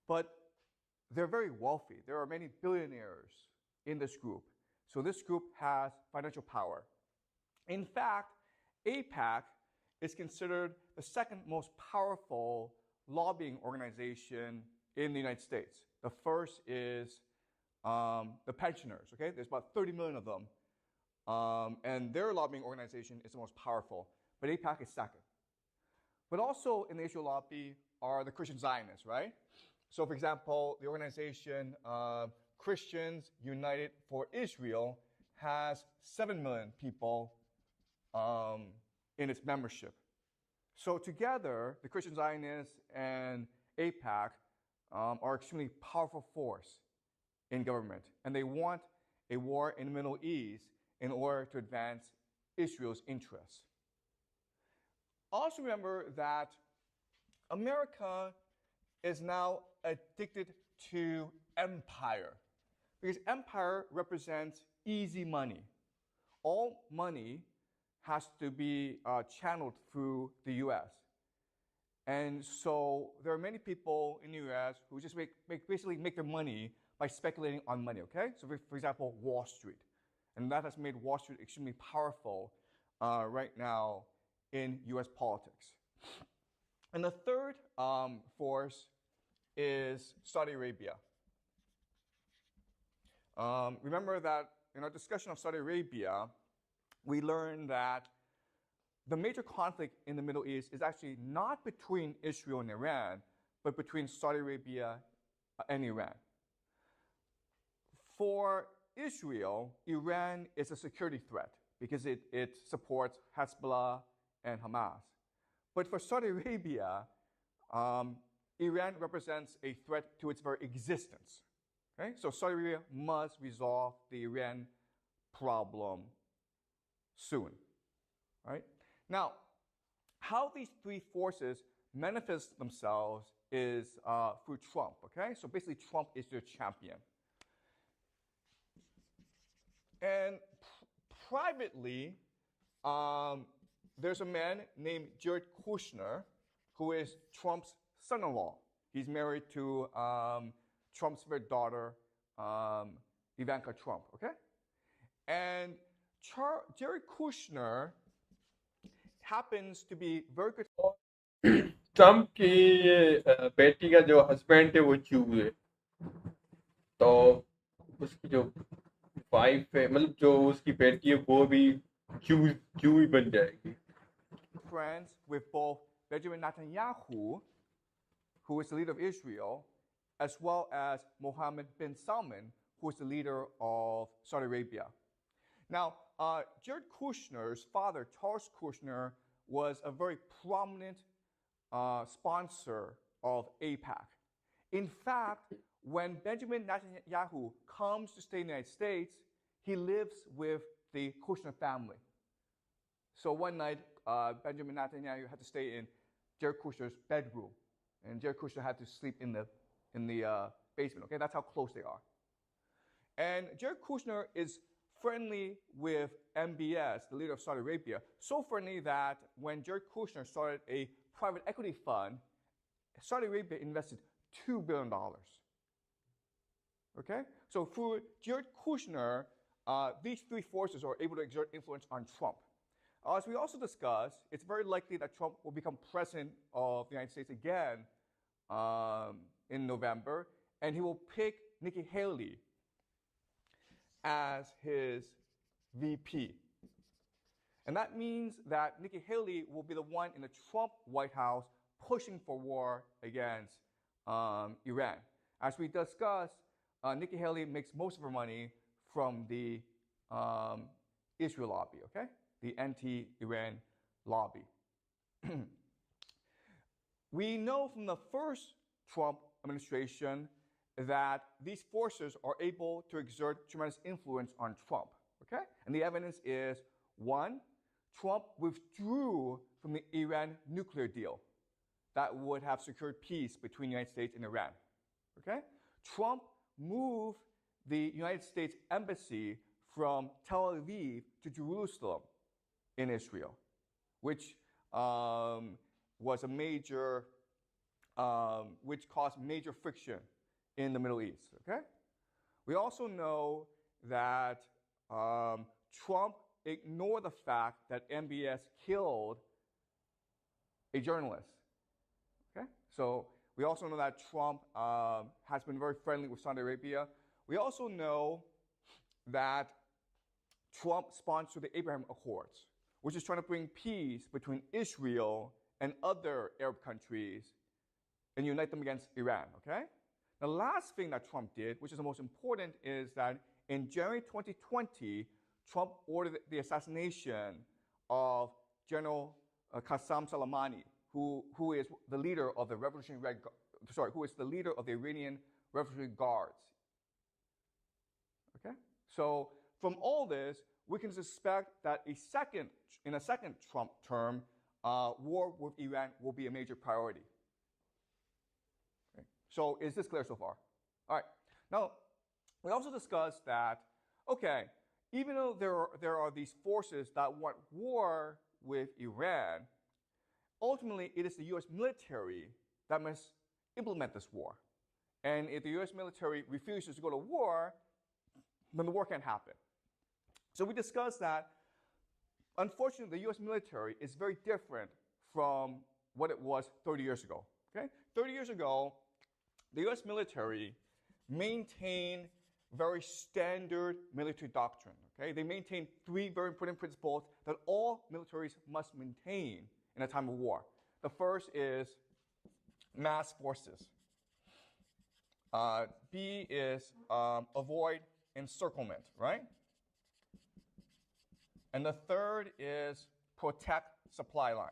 But they're very wealthy. There are many billionaires in this group. So this group has financial power. In fact, AIPAC is considered the second most powerful lobbying organization in the United States. The first is the pensioners, okay? There's about 30 million of them. And their lobbying organization is the most powerful. But AIPAC is second. But also in the Israel lobby are the Christian Zionists, right? So, for example, the organization Christians United for Israel has 7 million people in its membership. So together, the Christian Zionists and AIPAC are extremely powerful force in government. And they want a war in the Middle East in order to advance Israel's interests. Also remember that America is now addicted to empire, because empire represents easy money. All money has to be channeled through the US. And so there are many people in the US who just basically make their money by speculating on money, okay? So for example, Wall Street. And that has made Wall Street extremely powerful right now in US politics. And the third force is Saudi Arabia. Remember that in our discussion of Saudi Arabia, we learned that the major conflict in the Middle East is actually not between Israel and Iran, but between Saudi Arabia and Iran. For Israel, Iran is a security threat because it supports Hezbollah and Hamas. But for Saudi Arabia, Iran represents a threat to its very existence. Okay? So Saudi Arabia must resolve the Iran problem soon. Right? Now, how these three forces manifest themselves is through Trump. Okay? So basically, Trump is their champion. And privately, there's a man named Jared Kushner who is Trump's son-in-law. He's married to Trump's third daughter, Ivanka Trump, okay? And Jared Kushner happens to be very good. Trump की बेटी का जो husband है वो जू है, तो उसकी जो वाइफ है, मतलब जो उसकी बेटी है, वो भी क्यू ही बन जाएगी. Friends with both Benjamin Netanyahu, who is the leader of Israel, as well as Mohammed bin Salman, who is the leader of Saudi Arabia. Now, Jared Kushner's father, Charles Kushner, was a very prominent sponsor of AIPAC. In fact, when Benjamin Netanyahu comes to stay in the United States, he lives with the Kushner family. So one night, Benjamin Netanyahu had to stay in Jared Kushner's bedroom, and Jared Kushner had to sleep in the basement. Okay, that's how close they are. And Jared Kushner is friendly with MBS, the leader of Saudi Arabia, so friendly that when Jared Kushner started a private equity fund, Saudi Arabia invested $2 billion. Okay? So through Jared Kushner, these three forces are able to exert influence on Trump. As we also discussed, it's very likely that Trump will become president of the United States again in November, and he will pick Nikki Haley as his VP. And that means that Nikki Haley will be the one in the Trump White House pushing for war against Iran. As we discussed, Nikki Haley makes most of her money from the Israel lobby, okay? The anti-Iran lobby. We know from the first Trump administration that these forces are able to exert tremendous influence on Trump, okay? And the evidence is, one, Trump withdrew from the Iran nuclear deal that would have secured peace between the United States and Iran, okay? Trump moved the United States embassy from Tel Aviv to Jerusalem in Israel, which was a major, which caused major friction in the Middle East, okay? We also know that Trump ignored the fact that MBS killed a journalist, okay? So we also know that Trump has been very friendly with Saudi Arabia. We also know that Trump sponsored the Abraham Accords, which is trying to bring peace between Israel and other Arab countries and unite them against Iran, okay? The last thing that Trump did, which is the most important, is that in January 2020, Trump ordered the assassination of General Qasem Soleimani, who is the leader of the who is the leader of the Iranian Revolutionary Guards. Okay? So from all this, we can suspect that in a second Trump term, war with Iran will be a major priority. Okay. So is this clear so far? All right. Now, we also discussed that, okay, even though there are these forces that want war with Iran, ultimately it is the U.S. military that must implement this war. And if the U.S. military refuses to go to war, then the war can't happen. So we discussed that, unfortunately, the U.S. military is very different from what it was 30 years ago. Okay? 30 years ago, the U.S. military maintained very standard military doctrine. Okay? They maintained three very important principles that all militaries must maintain in a time of war. The first is mass forces. B is avoid encirclement, right? And the third is protect supply lines.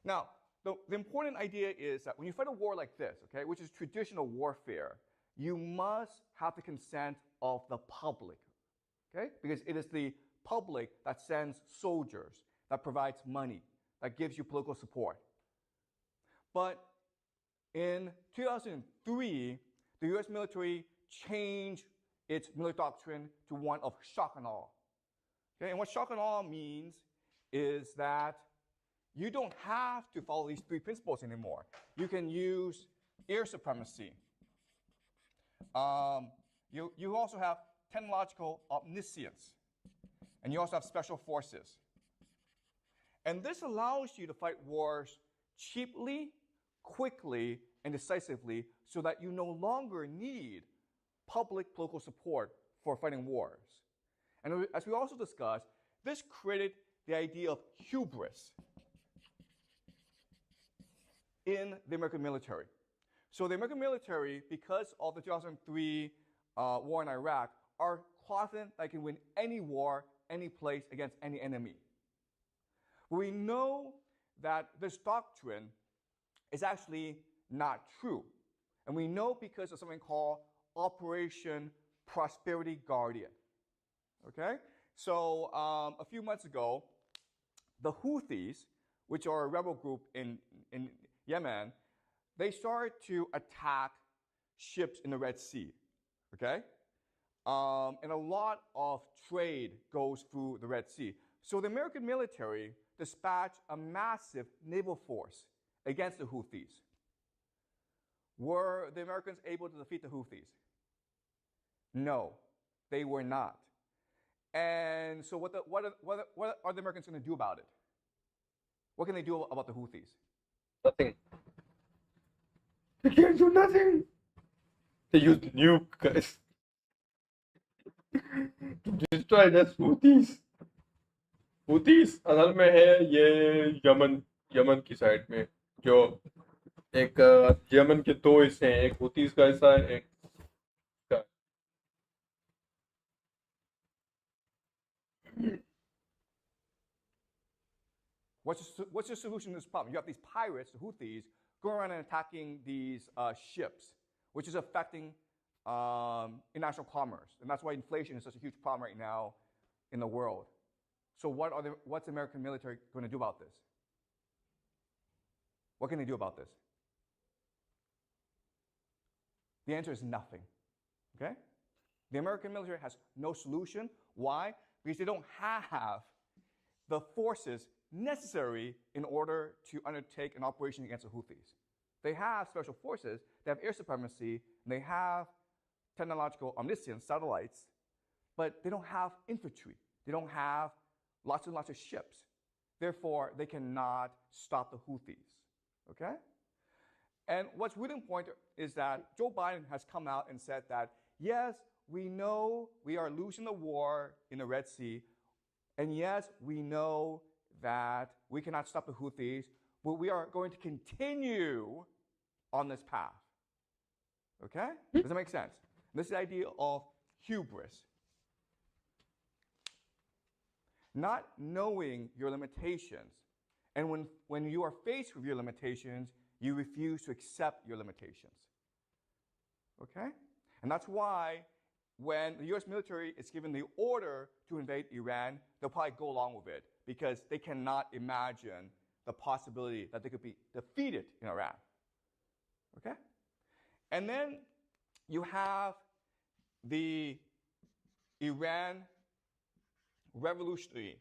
Now, the important idea is that when you fight a war like this, okay, which is traditional warfare, you must have the consent of the public, okay? Because it is the public that sends soldiers, that provides money, that gives you political support. But in 2003, the U.S. military changed its military doctrine to one of shock and awe. Okay? And what shock and awe means is that you don't have to follow these three principles anymore. You can use air supremacy. You also have technological omniscience. And you also have special forces. And this allows you to fight wars cheaply, quickly and decisively so that you no longer need public political support for fighting wars. And as we also discussed, this created the idea of hubris in the American military. So the American military, because of the 2003 war in Iraq, are confident they can win any war, any place, against any enemy. We know that this doctrine is actually not true. And we know because of something called Operation Prosperity Guardian. Okay? So a few months ago, the Houthis, which are a rebel group in Yemen, they started to attack ships in the Red Sea. Okay? And a lot of trade goes through the Red Sea. So the American military dispatched a massive naval force against the Houthis. Were the Americans able to defeat the Houthis? No, they were not. And so what are the Americans going to do about it? What can they do about the Houthis? Nothing. They can't do nothing. They use nuke, guys. To destroy the Houthis. Houthis असल में है ये Yemen की side में जो एक Yemen के दो हिस्से हैं, एक हूतीस का हिस्सा है, एक का। What's the solution to this problem? You have these pirates, the Houthis, going around and attacking these ships, which is affecting international commerce. And that's why inflation is such a huge problem right now in the world. So what's the American military going to do about this? What can they do about this? The answer is nothing. Okay? The American military has no solution. Why? Because they don't have the forces necessary in order to undertake an operation against the Houthis. They have special forces, they have air supremacy, and they have technological omniscience, satellites, but they don't have infantry. They don't have lots and lots of ships. Therefore, they cannot stop the Houthis. Okay? And what's really important is that Joe Biden has come out and said that, yes, we know we are losing the war in the Red Sea, and yes, we know that we cannot stop the Houthis, but we are going to continue on this path. Okay? Does that make sense? This is the idea of hubris. Not knowing your limitations. And when you are faced with your limitations, you refuse to accept your limitations. Okay? And that's why when the US military is given the order to invade Iran, they'll probably go along with it because they cannot imagine the possibility that they could be defeated in Iran. Okay? And then you have the Iran Revolutionary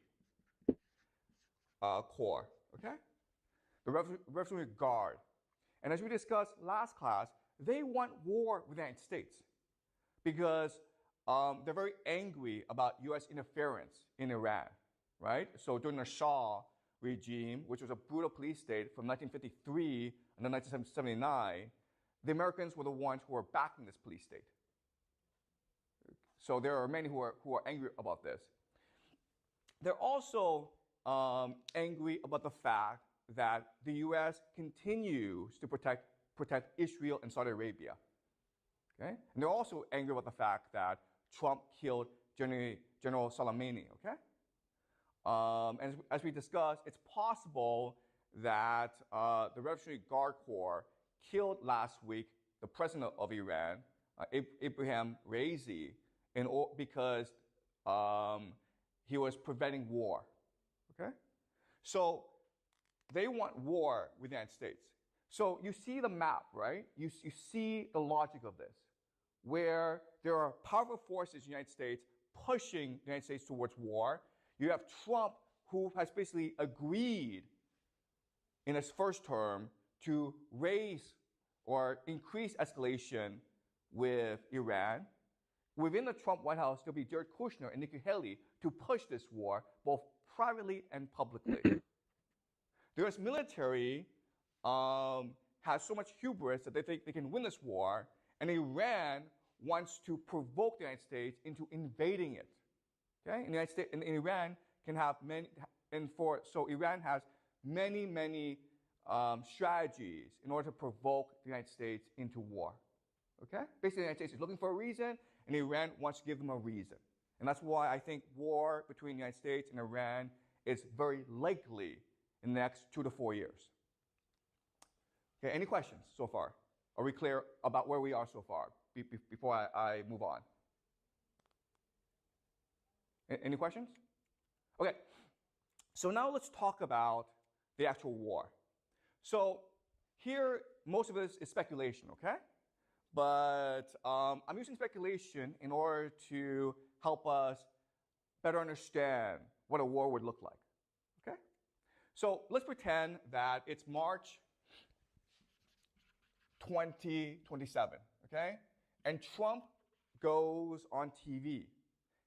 Corps, okay? The Revolutionary Guard. And as we discussed last class, they want war with the United States because they're very angry about US interference in Iran, right? So during the Shah regime, which was a brutal police state from 1953 until 1979, the Americans were the ones who were backing this police state. So there are many who are angry about this. They're also angry about the fact that the U.S. continues to protect Israel and Saudi Arabia. Okay? And they're also angry about the fact that Trump killed General Soleimani. Okay? And as we discussed, it's possible that the Revolutionary Guard Corps killed last week the president of Iran, Ibrahim Raisi, because he was preventing war. Okay? So they want war with the United States. So you see the map, right? You see the logic of this, where there are powerful forces in the United States pushing the United States towards war. You have Trump, who has basically agreed in his first term to raise or increase escalation with Iran. Within the Trump White House, there'll be Jared Kushner and Nikki Haley to push this war, both privately and publicly. The U.S. military has so much hubris that they think they can win this war, and Iran wants to provoke the United States into invading it. Okay, and the United States and Iran can have many, so Iran has many strategies in order to provoke the United States into war. Okay, basically the United States is looking for a reason, and Iran wants to give them a reason, and that's why I think war between the United States and Iran is very likely in the next 2 to 4 years. Okay, any questions so far? Are we clear about where we are so far before I move on? Any questions? Okay, so now let's talk about the actual war. So here, most of this is speculation, okay? But I'm using speculation in order to help us better understand what a war would look like, okay? So let's pretend that it's March 2027, okay? And Trump goes on TV.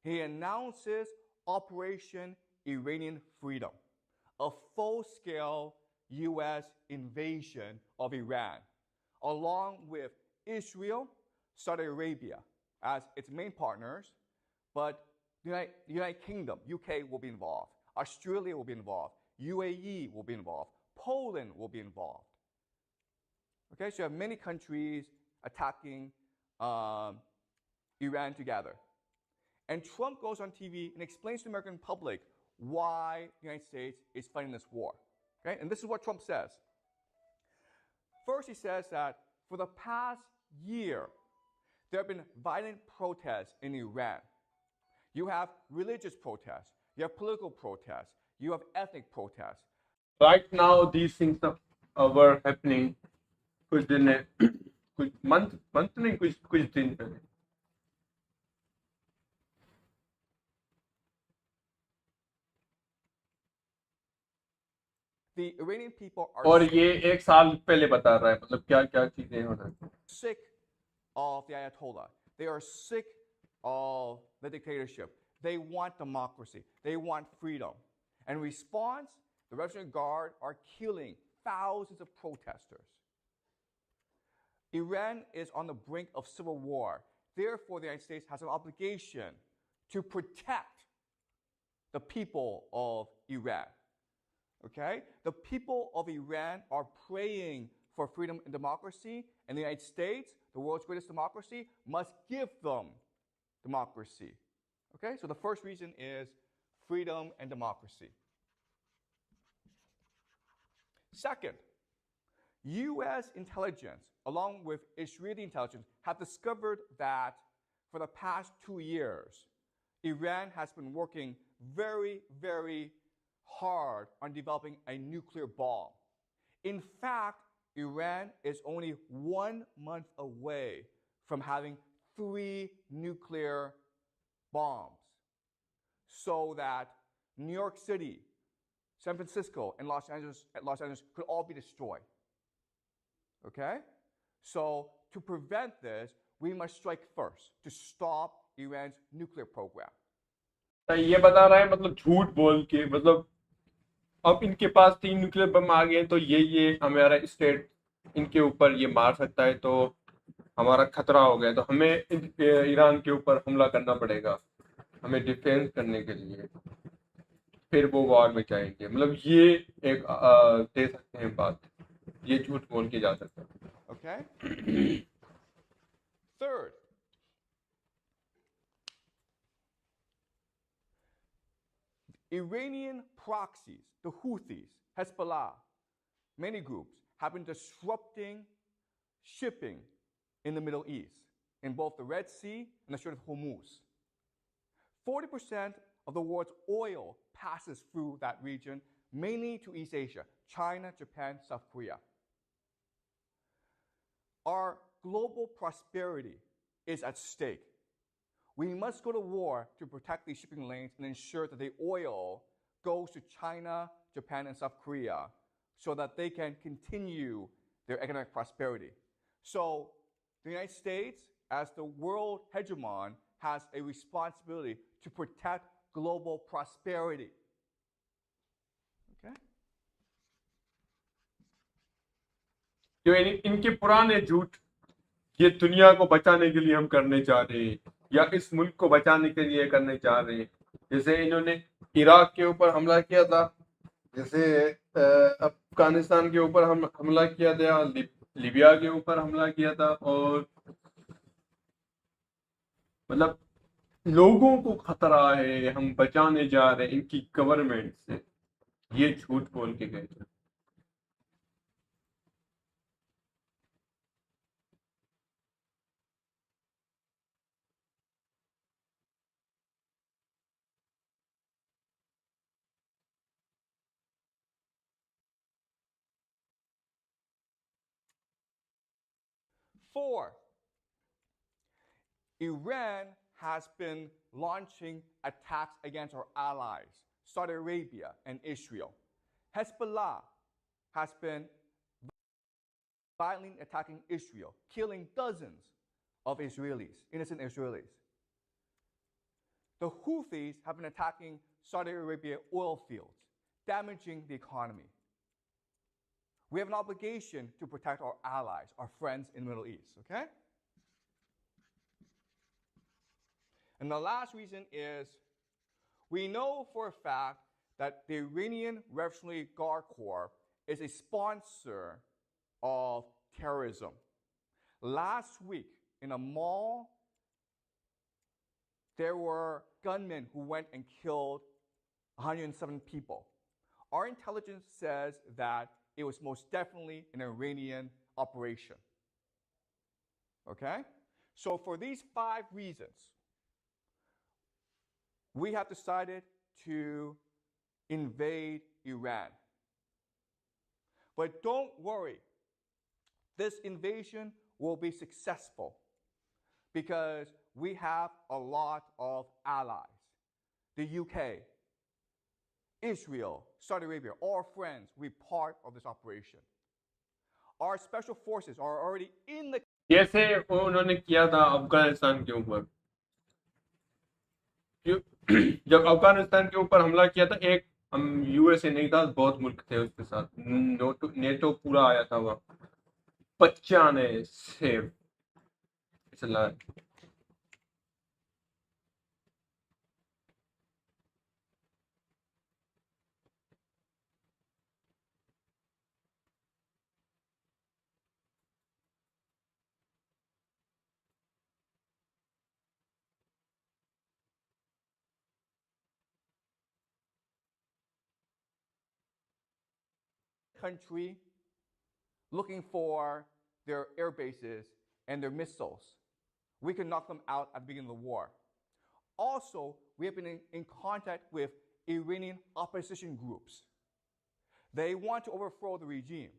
He announces Operation Iranian Freedom, a full-scale U.S. invasion of Iran, along with Israel, Saudi Arabia as its main partners, but the United Kingdom, UK will be involved, Australia will be involved, UAE will be involved, Poland will be involved. Okay, so you have many countries attacking Iran together. And Trump goes on TV and explains to the American public why the United States is fighting this war. Okay, and this is what Trump says. First, he says that for the past year, there have been violent protests in Iran. You have religious protests, you have political protests, you have ethnic protests. Right now, these things were happening कुछ दिन कुछ month नहीं कुछ दिन पहले. The Iranian people are और ये एक साल पहले बता रहा है मतलब क्या क्या चीजें हो रही हैं. sick of the Ayatollah. They are sick of the dictatorship. They want democracy. They want freedom. In response, the Revolutionary Guard are killing thousands of protesters. Iran is on the brink of civil war. Therefore, the United States has an obligation to protect the people of Iran. Okay? The people of Iran are praying for freedom and democracy, and the United States, the world's greatest democracy, must give them democracy. Okay? So the first reason is freedom and democracy. Second, U.S. intelligence, along with Israeli intelligence, have discovered that for the past 2 years, Iran has been working very, very hard on developing a nuclear bomb. In fact, Iran is only 1 month away from having 3 nuclear bombs, so that New York City, San Francisco, and Los Angeles could all be destroyed. Okay? So to prevent this, we must strike first to stop Iran's nuclear program. ये बता रहा है मतलब झूठ बोल के मतलब अब इनके पास 3 न्यूक्लियर बम आ गए तो ये हमारा स्टेट इनके ऊपर ये मार सकता है तो हमारा खतरा हो गया तो हमें ईरान के ऊपर हमला करना पड़ेगा हमें डिफेंस करने के लिए फिर वो वॉर में जाएंगे मतलब ये एक दे सकते हैं बात ये झूठ बोल के जा सकते हैं. Okay? Third, Iranian proxies, the Houthis, Hezbollah, many groups have been disrupting shipping in the Middle East, in both the Red Sea and the Strait of Hormuz. 40% of the world's oil passes through that region, mainly to East Asia, China, Japan, South Korea. Our global prosperity is at stake. We must go to war to protect these shipping lanes and ensure that the oil goes to China, Japan, and South Korea so that they can continue their economic prosperity. So the United States, as the world hegemon, has a responsibility to protect global prosperity. Okay? जो इनके पुराने झूठ ये दुनिया को बचाने के लिए हम करने जा रहे हैं या इस मुल्क को बचाने के लिए करने जा रहे हैं। जैसे इन्होंने इराक के ऊपर हमला किया था, जैसे अफगानिस्तान के ऊपर हम हमला किया था, लिबिया के ऊपर हमला किया था, और मतलब लोगों को खतरा है, हम बचाने जा रहे हैं इनकी गवर्नमेंट से, ये झूठ बोल के गए थे। Four, Iran has been launching attacks against our allies, Saudi Arabia and Israel. Hezbollah has been violently attacking Israel, killing dozens of Israelis, innocent Israelis. The Houthis have been attacking Saudi Arabia oil fields, damaging the economy. We have an obligation to protect our allies, our friends in the Middle East, okay? And the last reason is we know for a fact that the Iranian Revolutionary Guard Corps is a sponsor of terrorism. Last week in a mall, there were gunmen who went and killed 107 people. Our intelligence says that it was most definitely an Iranian operation. Okay? So for these 5 reasons, we have decided to invade Iran. But don't worry, this invasion will be successful because we have a lot of allies. The UK, Israel, Saudi Arabia, all friends, we're part of this operation. Our special forces are already in the जैसे उन्होंने किया था अफगानिस्तान के ऊपर, जब अफगानिस्तान के ऊपर हमला किया था, एक हम यूएसए नहीं था, बहुत मुल्क थे उसके साथ, नेटो पूरा आया था वहाँ, बच्चा ने सिर्फ चला। country looking for their air bases and their missiles. We can knock them out at the beginning of the war. Also, we have been in contact with Iranian opposition groups. They want to overthrow the regime.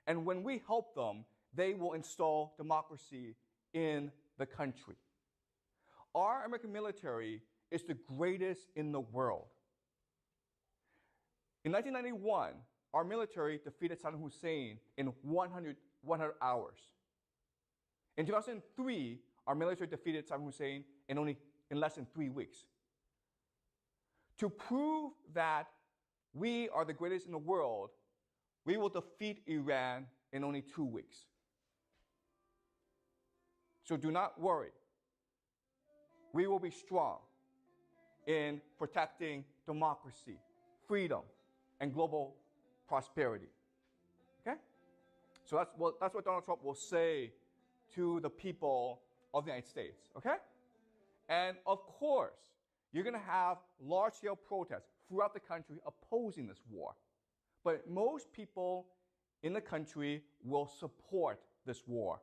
And when we help them, they will install democracy in the country. Our American military is the greatest in the world. In 1991, our military defeated Saddam Hussein in 100 hours. In 2003, our military defeated Saddam Hussein in less than 3 weeks. To prove that we are the greatest in the world, we will defeat Iran in only 2 weeks. So do not worry. We will be strong in protecting democracy, freedom, and global prosperity. Okay? So that's what Donald Trump will say to the people of the United States. Okay? And of course, you're going to have large-scale protests throughout the country opposing this war. But most people in the country will support this war.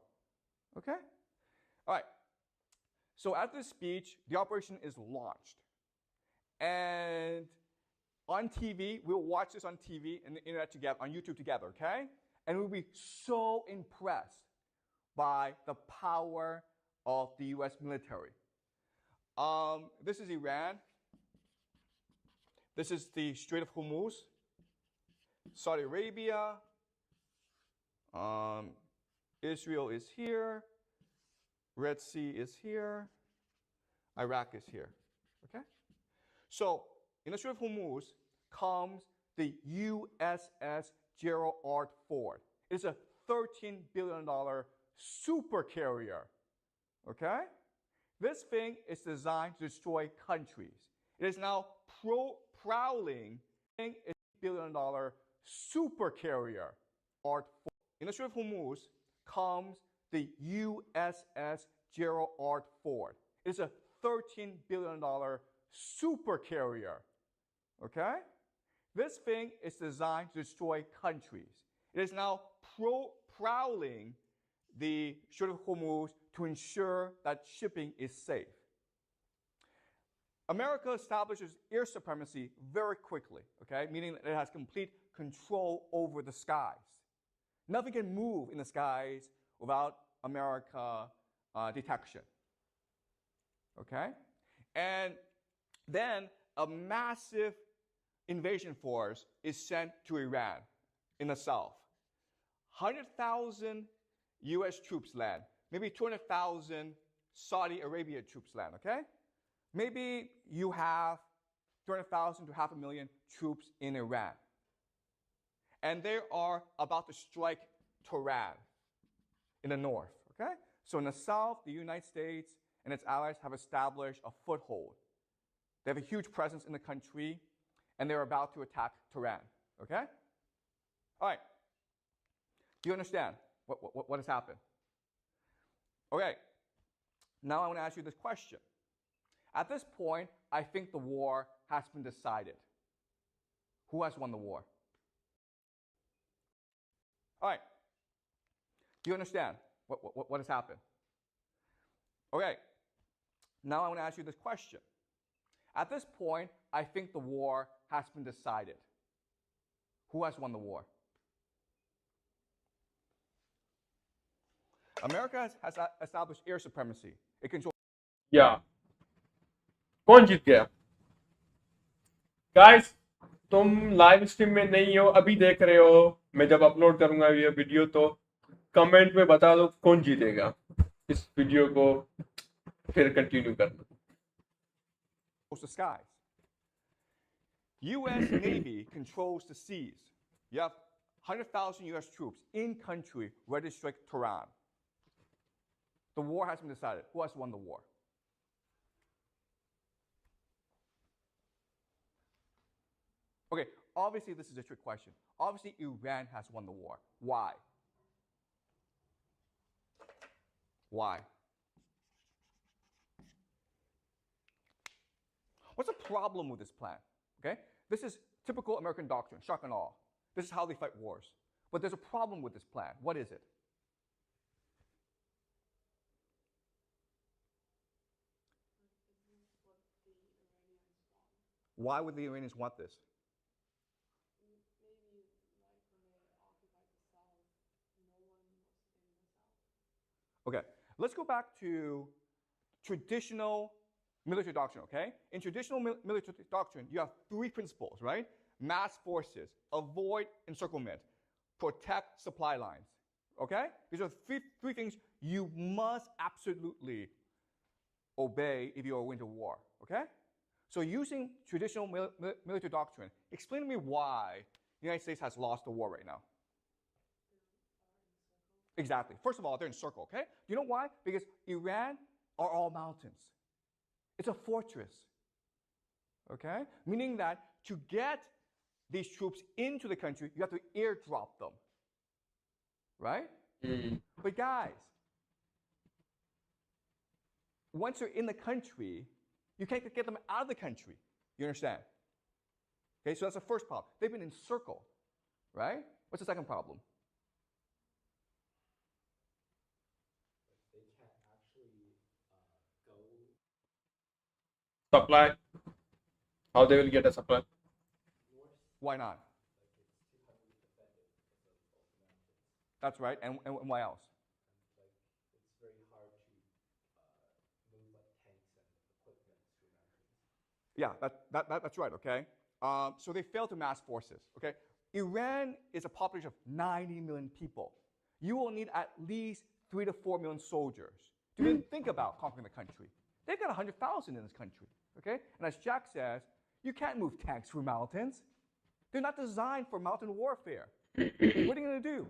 Okay? All right. So after the speech, the operation is launched. And on TV, we'll watch this on TV and the internet together, on YouTube together, okay? And we'll be so impressed by the power of the US military. This is Iran. This is the Strait of Hormuz. Saudi Arabia. Israel is here. Red Sea is here. Iraq is here. Okay? So, in the Strait of Hormuz comes the USS Gerald R. Ford. It's a $13 billion super carrier. Okay? This thing is designed to destroy countries. It is now prowling a $1 billion super carrier. In the Strait of Hormuz comes the USS Gerald R. Ford. It's a $13 billion super carrier. Okay? This thing is designed to destroy countries. It is now prowling the Strait of Hormuz to ensure that shipping is safe. America establishes air supremacy very quickly, okay? Meaning that it has complete control over the skies. Nothing can move in the skies without America detection, okay? And then a massive invasion force is sent to Iran in the south. 100,000 US troops land, maybe 200,000 Saudi Arabia troops land, okay? Maybe you have 200,000 to 500,000 troops in Iran. And they are about to strike Tehran in the north, okay? So in the south, the United States and its allies have established a foothold. They have a huge presence in the country, and they're about to attack Tehran, okay? All right. Do you understand what has happened? Okay. Now I want to ask you this question. At this point, I think the war has been decided. Who has won the war? All right. Do you understand what has happened? Okay. Now I want to ask you this question. At this point, I think the war has been decided. Who has won the war? America has established air supremacy. It controls. या कौन जीत गया? Guys, तुम live stream में नहीं हो, अभी देख रहे हो. मैं जब अपलोड करूंगा ये वीडियो तो कमेंट में बता दो कौन जीतेगा. इस वीडियो को फिर कंटिन्यू करना. The skies. U.S. Navy controls the seas. You have 100,000 U.S. troops in country ready to strike Tehran. The war has been decided. Who has won the war? Okay, obviously this is a trick question. Obviously Iran has won the war. Why? Why? What's the problem with this plan? Okay? This is typical American doctrine, shock and awe. This is how they fight wars. But there's a problem with this plan. What is it? Why would the Iranians want this? Okay, let's go back to traditional military doctrine, okay? In traditional military doctrine, you have three principles, right? Mass forces, avoid encirclement, protect supply lines, okay? These are three things you must absolutely obey if you are going to war, okay? So using traditional military doctrine, explain to me why the United States has lost the war right now. Exactly. First of all, they're in circle, okay? Do you know why? Because Iran are all mountains. It's a fortress, okay? Meaning that to get these troops into the country, you have to airdrop them, right? But guys, once you're in the country, you can't get them out of the country. You understand? Okay, so that's the first problem. They've been encircled, right? What's the second problem? Supply. How they will get a supply? Why not? That's right. And why else? It's very hard to move like tanks and equipment through mountains. Yeah, that's right, okay? So they failed to mass forces, okay? Iran is a population of 90 million people. You will need at least 3 to 4 million soldiers to even think about conquering the country. They've got 100,000 in this country, okay? And as Jack says, you can't move tanks through mountains. They're not designed for mountain warfare. What are you going to do?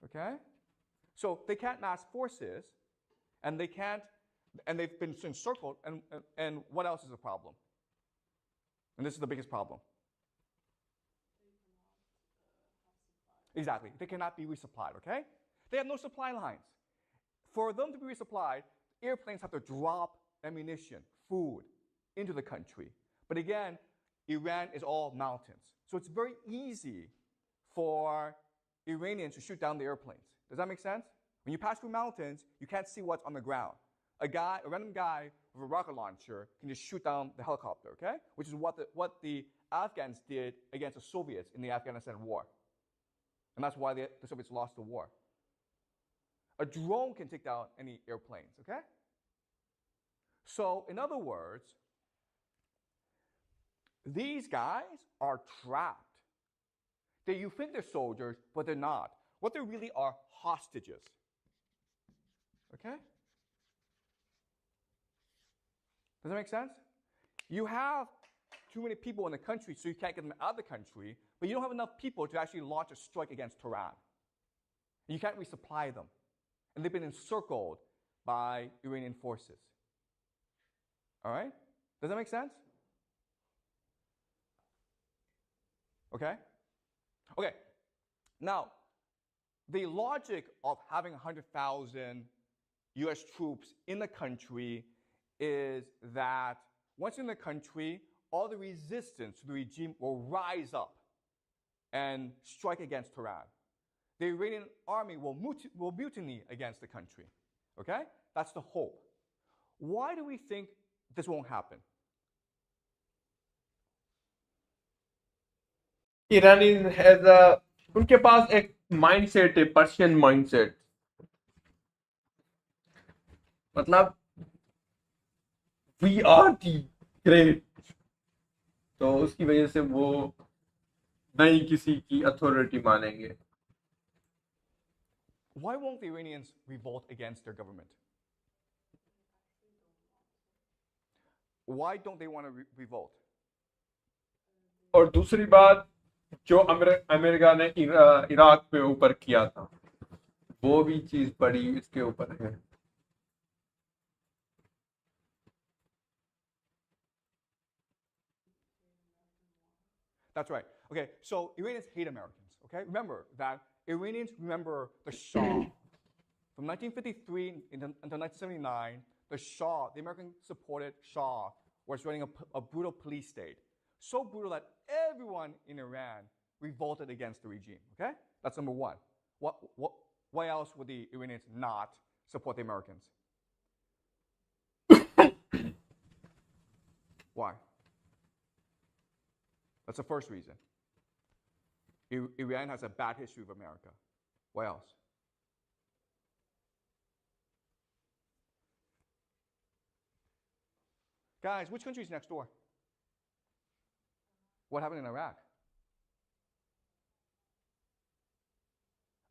Okay? So they can't mass forces, and they've been encircled, and what else is a problem? And this is the biggest problem. Exactly. They cannot be resupplied, okay? They have no supply lines. For them to be resupplied, airplanes have to drop ammunition, food, into the country. But again, Iran is all mountains. So it's very easy for Iranians to shoot down the airplanes. Does that make sense? When you pass through mountains, you can't see what's on the ground. A random guy with a rocket launcher can just shoot down the helicopter, okay? Which is what the Afghans did against the Soviets in the Afghanistan war. And that's why the Soviets lost the war. A drone can take down any airplanes, okay? So, in other words, these guys are trapped. You think they're soldiers, but they're not. What they really are hostages. Okay? Does that make sense? You have too many people in the country, so you can't get them out of the country, but you don't have enough people to actually launch a strike against Tehran. And you can't resupply them. And they've been encircled by Iranian forces. All right? Does that make sense? Okay? Okay. Now, the logic of having 100,000 US troops in the country is that once in the country, all the resistance to the regime will rise up and strike against Tehran. The Iranian army will mutiny against the country. Okay? That's the hope. Why do we think this won't happen? Irani has a उनके पास एक mindset है, Persian mindset. मतलब we are the great, तो उसकी वजह से वो नहीं किसी की अथॉरिटी मानेंगे। Why won't the Iranians revolt against their government? Why don't they want to revolt? और दूसरी बात, जो अमेरिका ने इराक पे ऊपर किया था, वो भी चीज बड़ी इसके ऊपर है। That's right. Okay, so Iranians hate Americans. Okay, remember that Iranians remember the Shah. From 1953 until 1979, the Shah, the American-supported Shah, was running a brutal police state. So brutal that everyone in Iran revolted against the regime. Okay, that's number one. Why else would the Iranians not support the Americans? Why? That's the first reason. Iran has a bad history with America. Why else? Guys, which country is next door? What happened in Iraq?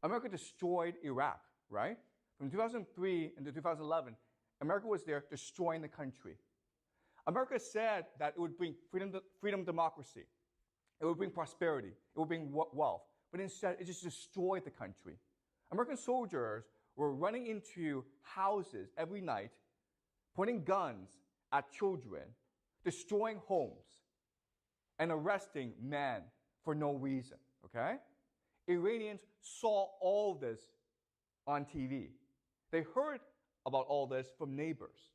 America destroyed Iraq, right? From 2003 into 2011, America was there destroying the country. America said that it would bring freedom, democracy. It would bring prosperity. It would bring wealth. But instead, it just destroyed the country. American soldiers were running into houses every night, pointing guns at children, destroying homes, and arresting men for no reason, okay? Iranians saw all this on TV. They heard about all this from neighbors,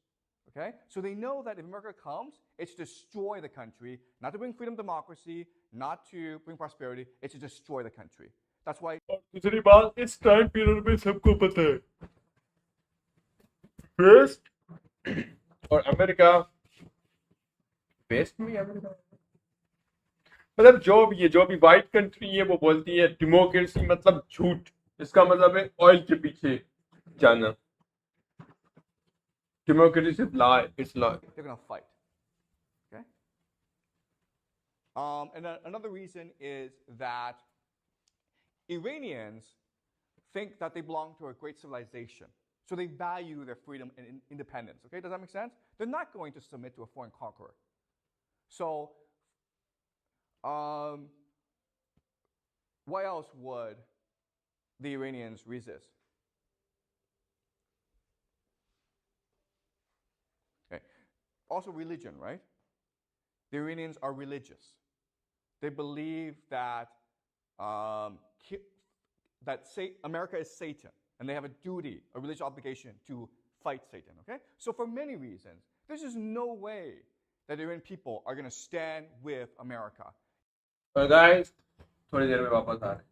okay? So they know that if America comes, it's to destroy the country, not to bring freedom, democracy, not to bring prosperity, it's to destroy the country. That's why. दूसरी बात, इस time period में सबको पता है, waste और America, waste में America, मतलब जो भी वाइट कंट्री है वो बोलती है डेमोक्रेसी मतलब झूठ, इसका मतलब है ऑयल के पीछे जाना। Democracy is lie. It's lie. They're gonna fight. Okay. And another reason is that Iranians think that they belong to a great civilization, so they value their freedom and independence. Okay, does that make sense? They're not going to submit to a foreign conqueror. So, why else would the Iranians resist? Okay. Also religion, right? The Iranians are religious. They believe that America is Satan, and they have a duty, a religious obligation to fight Satan. Okay? So for many reasons, there's just no way that Iranian people are going to stand with America. और guys थोड़ी देर में वापस आ रहे हैं।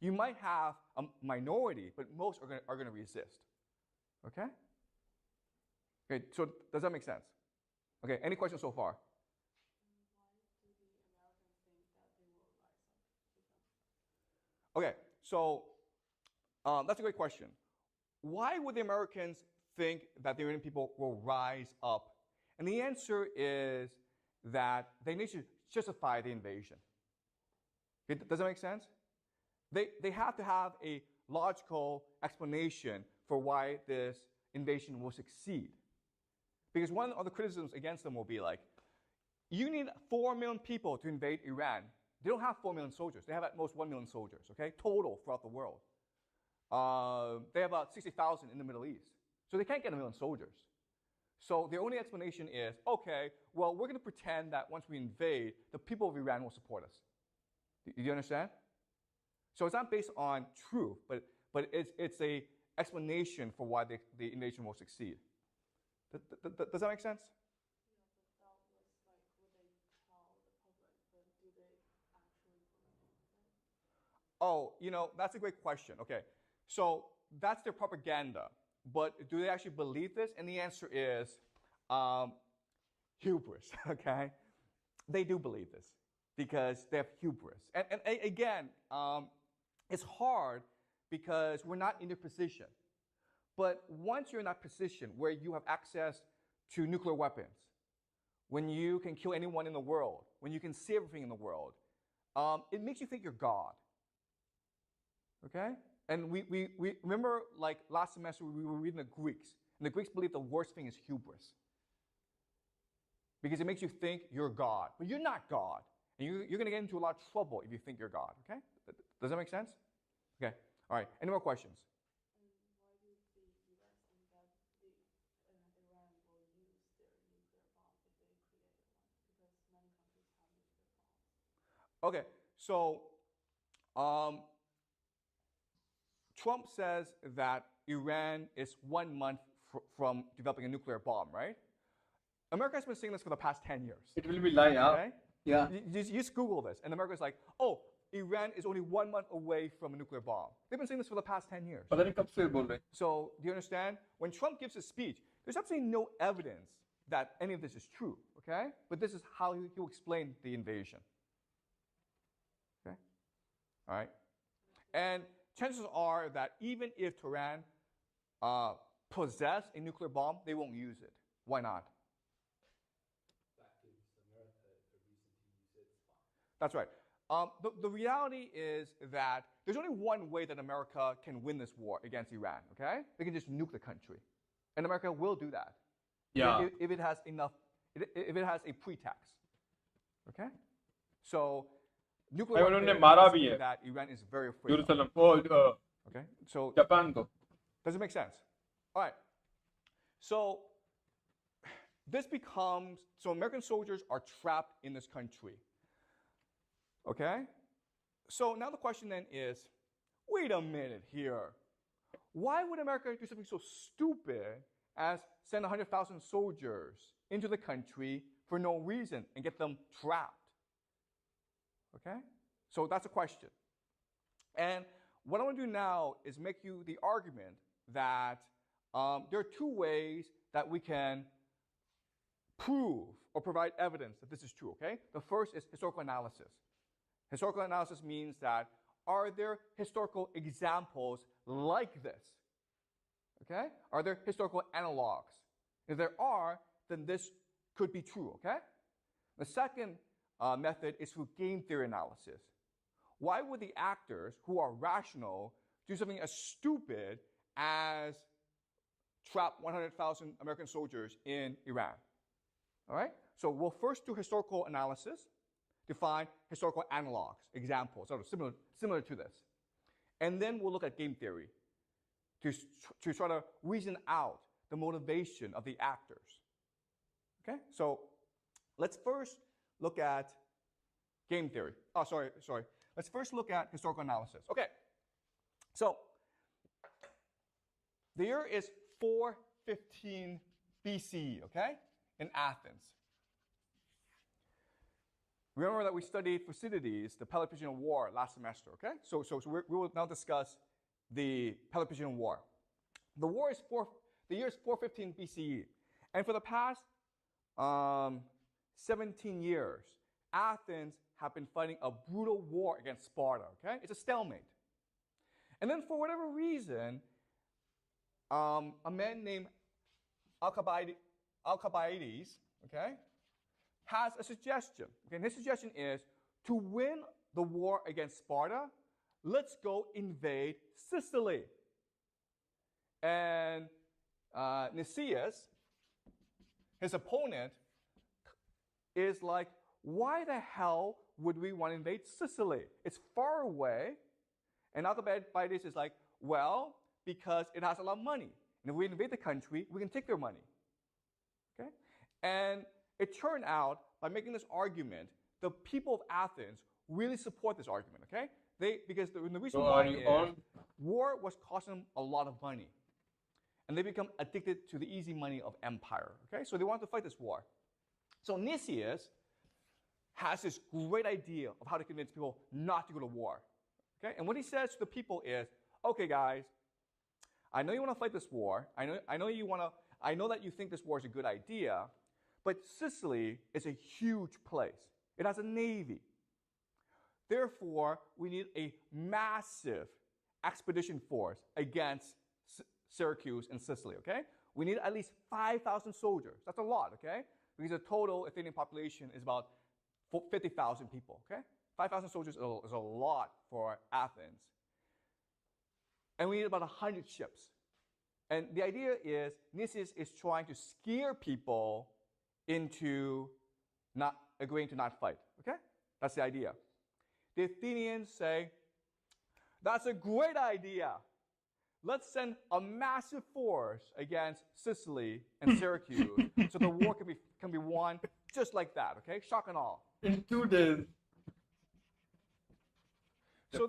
You might have a minority, but most are going to resist. Okay? Okay, so does that make sense? Okay, any questions so far? Okay, so that's a great question. Why would the Americans think that the Iranian people will rise up? And the answer is that they need to justify the invasion. Does that make sense? They have to have a logical explanation for why this invasion will succeed. Because one of the criticisms against them will be like, you need 4 million people to invade Iran. They don't have 4 million soldiers. They have at most 1 million soldiers, okay, total throughout the world. They have about 60,000 in the Middle East. So they can't get 1 million soldiers. So the only explanation is, okay, well, we're going to pretend that once we invade, the people of Iran will support us. Do you understand? So it's not based on truth, but it's a explanation for why the invasion will succeed. Does that make sense? Oh, that's a great question. Okay, so that's their propaganda. But do they actually believe this? And the answer is hubris, okay? They do believe this because they have hubris. And again, it's hard because we're not in their position. But once you're in that position where you have access to nuclear weapons, when you can kill anyone in the world, when you can see everything in the world, it makes you think you're God. Okay? And we remember, like last semester, we were reading the Greeks. And the Greeks believe the worst thing is hubris. Because it makes you think you're God. But you're not God. And you're going to get into a lot of trouble if you think you're God. Okay? Does that make sense? Okay. All right. Any more questions? Okay. So, Trump says that Iran is 1 month from developing a nuclear bomb, right? America has been saying this for the past 10 years. It will be lie, yeah. Okay? Yeah. You just Google this, and America's like, oh, Iran is only 1 month away from a nuclear bomb. They've been saying this for the past 10 years. पता नहीं कब से बोल रहे हैं. So, do you understand? When Trump gives his speech, there's absolutely no evidence that any of this is true, okay? But this is how he'll explain the invasion. Okay? All right? And chances are that even if Tehran possess a nuclear bomb, they won't use it. Why not? That's right. The reality is that there's only one way that America can win this war against Iran, okay? They can just nuke the country. And America will do that. Yeah. If it has enough, if it has a pretext. Okay? So, nuclear उन्होंने weapons मारा is भी something है. that Iran is very afraid of. Jerusalem Okay? So, Japan को. does it make sense? All right. So, this becomes, so American soldiers are trapped in this country. Okay? So now the question then is, wait a minute here. Why would America do something so stupid as send 100,000 soldiers into the country for no reason and get them trapped? Okay? So that's a question. And what I want to do now is make you the argument that there are two ways that we can prove or provide evidence that this is true, okay? The first is historical analysis. Historical analysis means that are there historical examples like this? Okay? Are there historical analogs? If there are, then this could be true, okay? The second method is through game theory analysis. Why would the actors who are rational do something as stupid as trap 100,000 American soldiers in Iran? All right? So we'll first do historical analysis, define historical analogs, examples, sort of similar to this. And then we'll look at game theory to try to reason out the motivation of the actors. Okay? So let's first look at game theory. Oh, sorry. Let's first look at historical analysis. Okay. So the year is 415 BCE, okay? In Athens. Remember that we studied Thucydides, the Peloponnesian War, last semester, okay? So we will now discuss the Peloponnesian War. The year is 415 BCE. And for the past 17 years, Athens have been fighting a brutal war against Sparta, okay? It's a stalemate. And then for whatever reason, a man named Alcibiades, okay, has a suggestion. Okay, and his suggestion is to win the war against Sparta, let's go invade Sicily. And Nicias, his opponent, is like, why the hell would we want to invade Sicily? It's far away. And Alcibiades is like, well, because it has a lot of money. And if we invade the country, we can take their money. Okay? And it turned out, by making this argument, the people of Athens really support this argument, okay? Because the reason why is war was costing them a lot of money. And they become addicted to the easy money of empire, okay? So they want to fight this war. So Nicias has this great idea of how to convince people not to go to war, okay? And what he says to the people is, okay, guys, I know you want to fight this war. I know that you think this war is a good idea, but Sicily is a huge place. It has a navy. Therefore, we need a massive expedition force against Syracuse and Sicily, okay? We need at least 5,000 soldiers. That's a lot, okay? Because the total Athenian population is about 50,000 people, okay? 5,000 soldiers is a lot for Athens. And we need about 100 ships. And the idea is Nicias is trying to scare people into not agreeing to not fight, okay? That's the idea. The Athenians say, that's a great idea. Let's send a massive force against Sicily and Syracuse so the war can be won just like that, okay? Shock and awe. In 2 days. So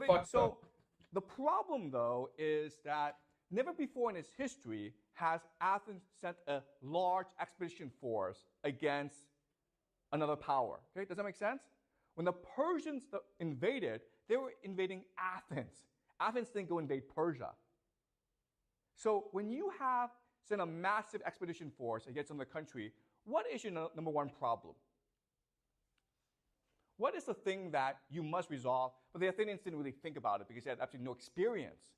the problem, though, is that never before in its history has Athens sent a large expedition force against another power. Okay, does that make sense? When the Persians invaded, they were invading Athens. Athens didn't go invade Persia. So when you have sent a massive expedition force against another country, what is your number one problem? What is the thing that you must resolve? But the Athenians didn't really think about it because they had absolutely no experience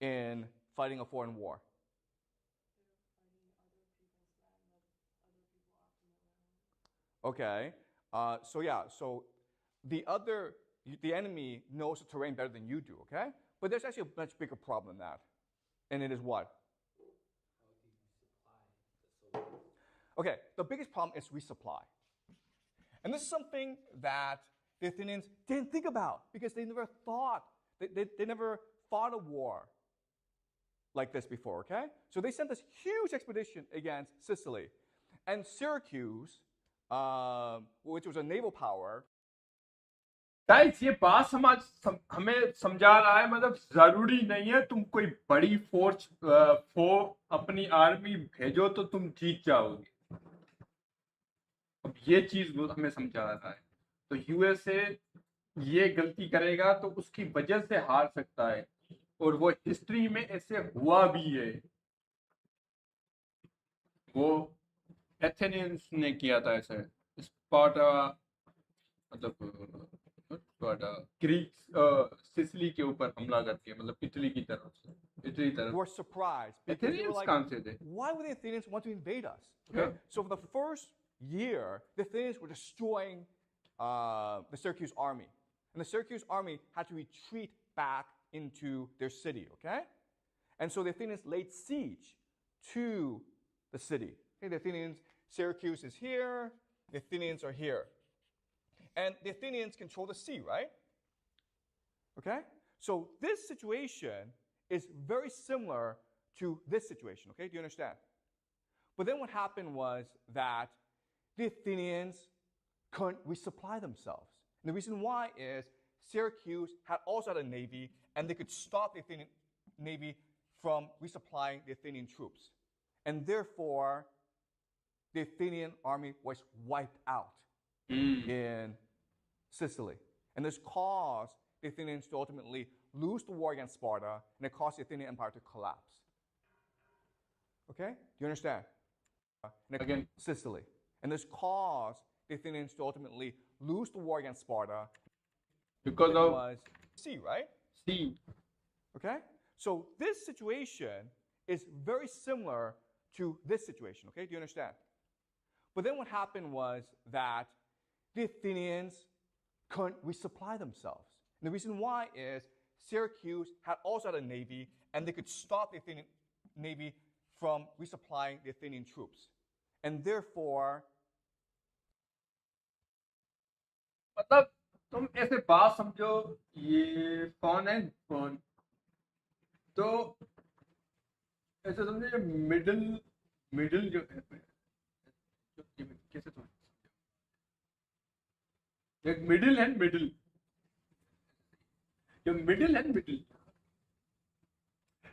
in fighting a foreign war. Okay, so the enemy knows the terrain better than you do, okay? But there's actually a much bigger problem than that. And it is what? Okay, the biggest problem is resupply. And this is something that the Athenians didn't think about because they never thought, they never fought a war like this before, okay? So they sent this huge expedition against Sicily. And Syracuse, which was a naval power. Guys ये बात हमें समझा रहा है, मतलब जरूरी नहीं है तुम कोई बड़ी फोर्स अपनी आर्मी भेजो तो तुम जीत जाओगे। अब ये चीज हमें समझा रहा है। तो यूएसए ये गलती करेगा तो उसकी वजह से हार सकता है, और वो हिस्ट्री में ऐसे हुआ भी है। वो एथेनियंस ने किया था ऐसे, स्पार्टा मतलब ग्रीक्स सिसिली के ऊपर हमला करके, मतलब इटली की तरफ से, इटली तरफ। Were surprised because they were like, why would the Athenians want to invade us? Okay, yeah. So for the first year, the Athenians were destroying the Syracuse army, and the Syracuse army had to retreat back into their city. Okay, and so the Athenians laid siege to the city. Okay, the Athenians, Syracuse is here, the Athenians are here. And the Athenians control the sea, right? Okay? So this situation is very similar to this situation, okay? Do you understand? But then what happened was that the Athenians couldn't resupply themselves. And the reason why is Syracuse had also had a navy, and they could stop the Athenian navy from resupplying the Athenian troops. And therefore, the Athenian army was wiped out in Sicily. And this caused the Athenians to ultimately lose the war against Sparta, and it caused the Athenian Empire to collapse. Okay? Do you understand? Again. Sicily. And this caused the Athenians to ultimately lose the war against Sparta. Because of was sea, right? sea. Okay? So this situation is very similar to this situation, okay? Do you understand? But then what happened was that the Athenians couldn't resupply themselves. And the reason why is Syracuse had also had a navy, and they could stop the Athenian navy from resupplying the Athenian troops. And therefore, मतलब तुम ऐसे बात समझो, ये कौन है कौन, तो ऐसे समझो ये मिडिल मिडिल जो है, कैसे तुम एक मिडिल है, मिडिल ये मिडिल है, मिडिल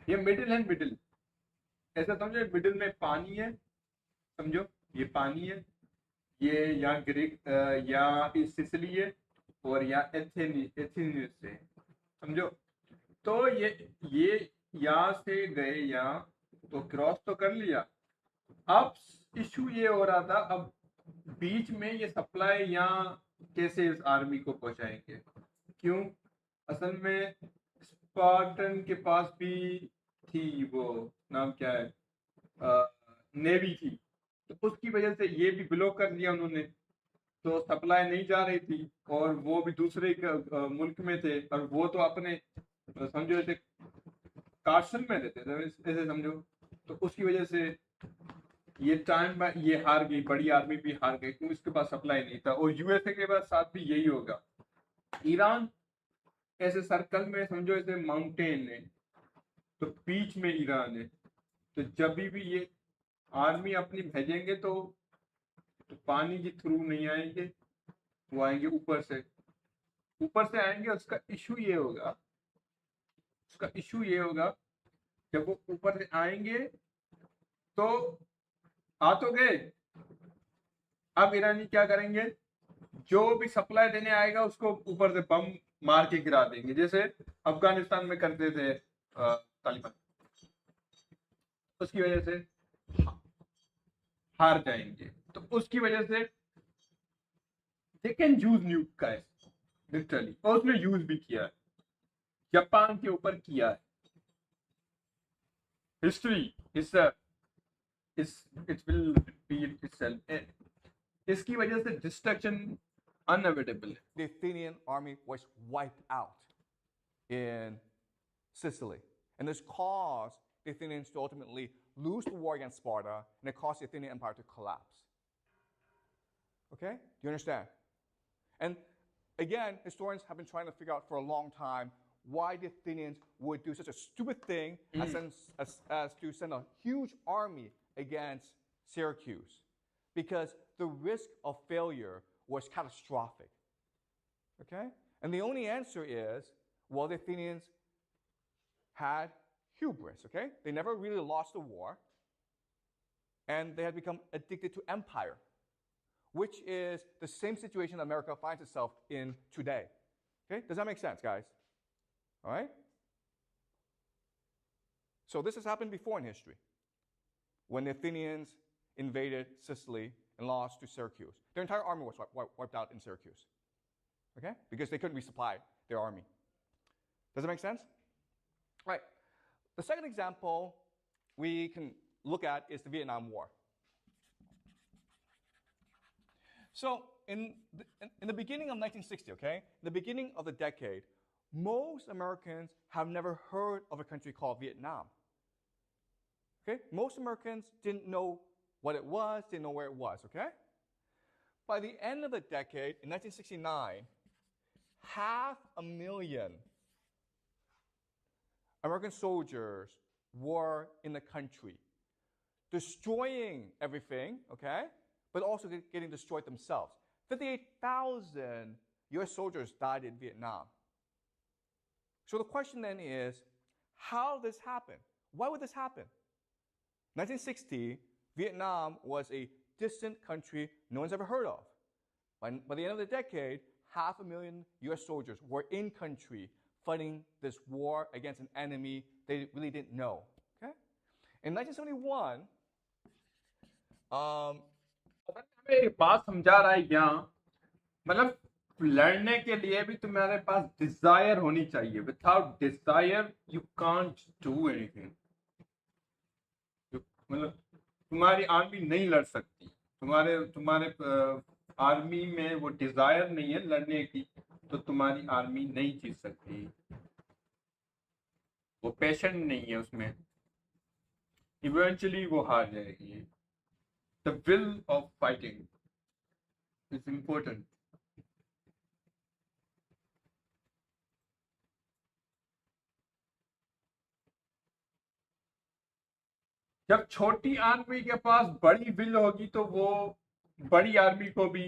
ये मिडिल है, मिडिल ऐसा समझो मिडिल में पानी है, समझो ये पानी है, ये यहाँ ग्रीक या सिसिली है और यहाँ एथेनिस है, समझो। तो ये यहाँ से गए यहाँ, तो क्रॉस तो कर लिया। अब इशू ये हो रहा था, अब बीच में ये सप्लाई यहाँ कैसे इस आर्मी को पहुंचाएंगे? क्यों? असल में स्पार्टन के पास भी थी, वो नाम क्या है, नेवी थी, तो उसकी वजह से ये भी ब्लॉक कर दिया उन्होंने, तो सप्लाई नहीं जा रही थी, और वो भी दूसरे मुल्क में थे, और वो तो अपने समझो ऐसे कार्सन में रहते थे, ऐसे समझो। तो उसकी वजह से ये टाइम ये हार गई, बड़ी आर्मी भी हार गई, क्योंकि इसके पास सप्लाई नहीं था। और यूएसए के बाद साथ भी यही होगा। ईरान ऐसे सर्कल में समझो, ऐसे माउंटेन है, तो बीच में ईरान है, तो जब भी ये आर्मी अपनी भेजेंगे तो पानी के थ्रू नहीं आएंगे, वो आएंगे ऊपर से आएंगे। उसका इशू ये होगा, जब वो ऊपर से आएंगे तो आ तो गए, अब ईरानी क्या करेंगे, जो भी सप्लाई देने आएगा उसको ऊपर से बम मार के गिरा देंगे, जैसे अफगानिस्तान में करते थे तालिबान। उसकी वजह से हार जाएंगे, तो उसकी वजह से they can use न्यूक guys, literally, और उसने यूज भी किया है, जापान के ऊपर किया है। History it will repeat itself. इसकी वजह से destruction unavoidable. The Athenian army was wiped out in Sicily. And this caused the Athenians to ultimately lose the war against Sparta, and it caused the Athenian Empire to collapse. Okay? Do you understand? And again, historians have been trying to figure out for a long time why the Athenians would do such a stupid thing as to send a huge army against Syracuse. Because the risk of failure was catastrophic. Okay? And the only answer is, well, the Athenians had hubris, okay? They never really lost the war, and they had become addicted to empire, which is the same situation America finds itself in today. Okay? Does that make sense, guys? All right? So this has happened before in history, when the Athenians invaded Sicily and lost to Syracuse. Their entire army was wiped out in Syracuse, okay? Because they couldn't resupply their army. Does that make sense? Right. The second example we can look at is the Vietnam War. So in the beginning of 1960, okay, in the beginning of the decade, most Americans have never heard of a country called Vietnam. Okay? Most Americans didn't know what it was, didn't know where it was, okay? By the end of the decade, in 1969, 500,000 American soldiers were in the country, destroying everything, okay? But also getting destroyed themselves. 58,000 US soldiers died in Vietnam. So the question then is, how did this happen? Why would this happen? 1960, Vietnam was a distant country no one's ever heard of. By the end of the decade, 500,000 US soldiers were in country fighting this war against an enemy they really didn't know. Okay? In 1971, हमें एक बात समझा रहा है यहाँ, मतलब लड़ने के लिए भी तुम्हारे पास डिजायर होनी चाहिए. Without desire you can't do anything. मतलब तुम्हारी आर्मी नहीं लड़ सकती. तुम्हारे तुम्हारे आर्मी में वो डिजायर नहीं है लड़ने की, तो तुम्हारी आर्मी नहीं जीत सकती. वो पैशन नहीं है उसमें, इवेंचुअली वो हार जाएगी. The will of fighting is important. जब छोटी आर्मी के पास बड़ी विल होगी तो वो बड़ी आर्मी को भी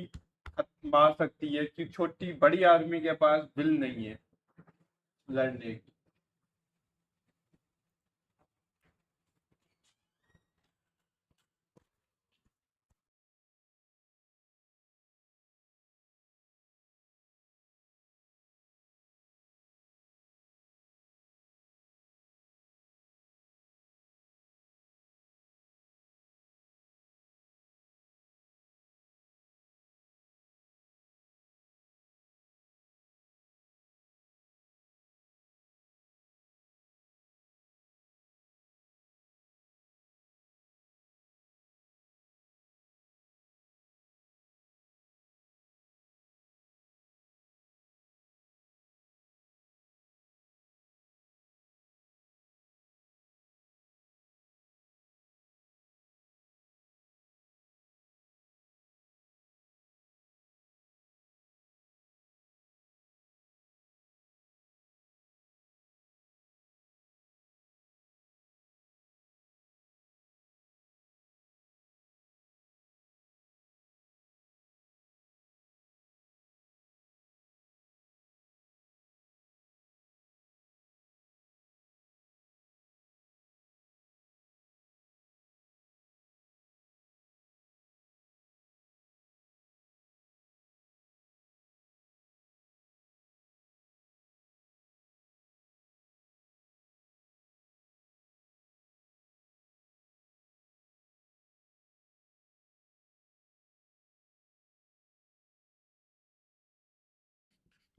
मार सकती है, कि छोटी बड़ी आर्मी के पास विल नहीं है लड़ने की.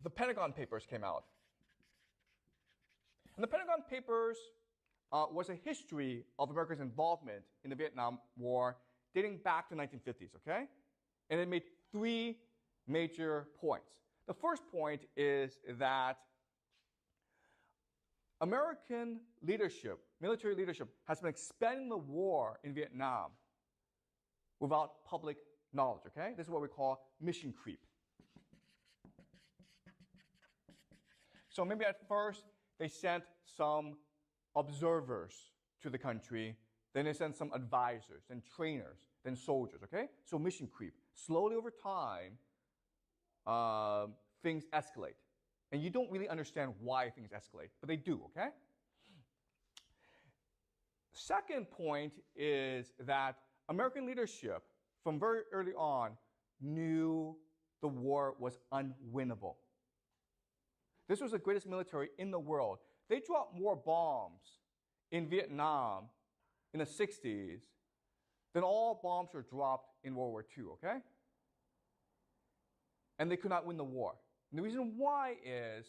the Pentagon Papers came out. And the Pentagon Papers was a history of America's involvement in the Vietnam War dating back to the 1950s, okay? And it made three major points. The first point is that American leadership, military leadership, has been expanding the war in Vietnam without public knowledge, okay? This is what we call mission creep. So maybe at first they sent some observers to the country, then they sent some advisors, then trainers, then soldiers, okay? So mission creep. Slowly over time, things escalate. And you don't really understand why things escalate, but they do, okay? Second point is that American leadership, from very early on, knew the war was unwinnable. This was the greatest military in the world. They dropped more bombs in Vietnam in the 60s than all bombs were dropped in World War II, okay? And they could not win the war. And the reason why is,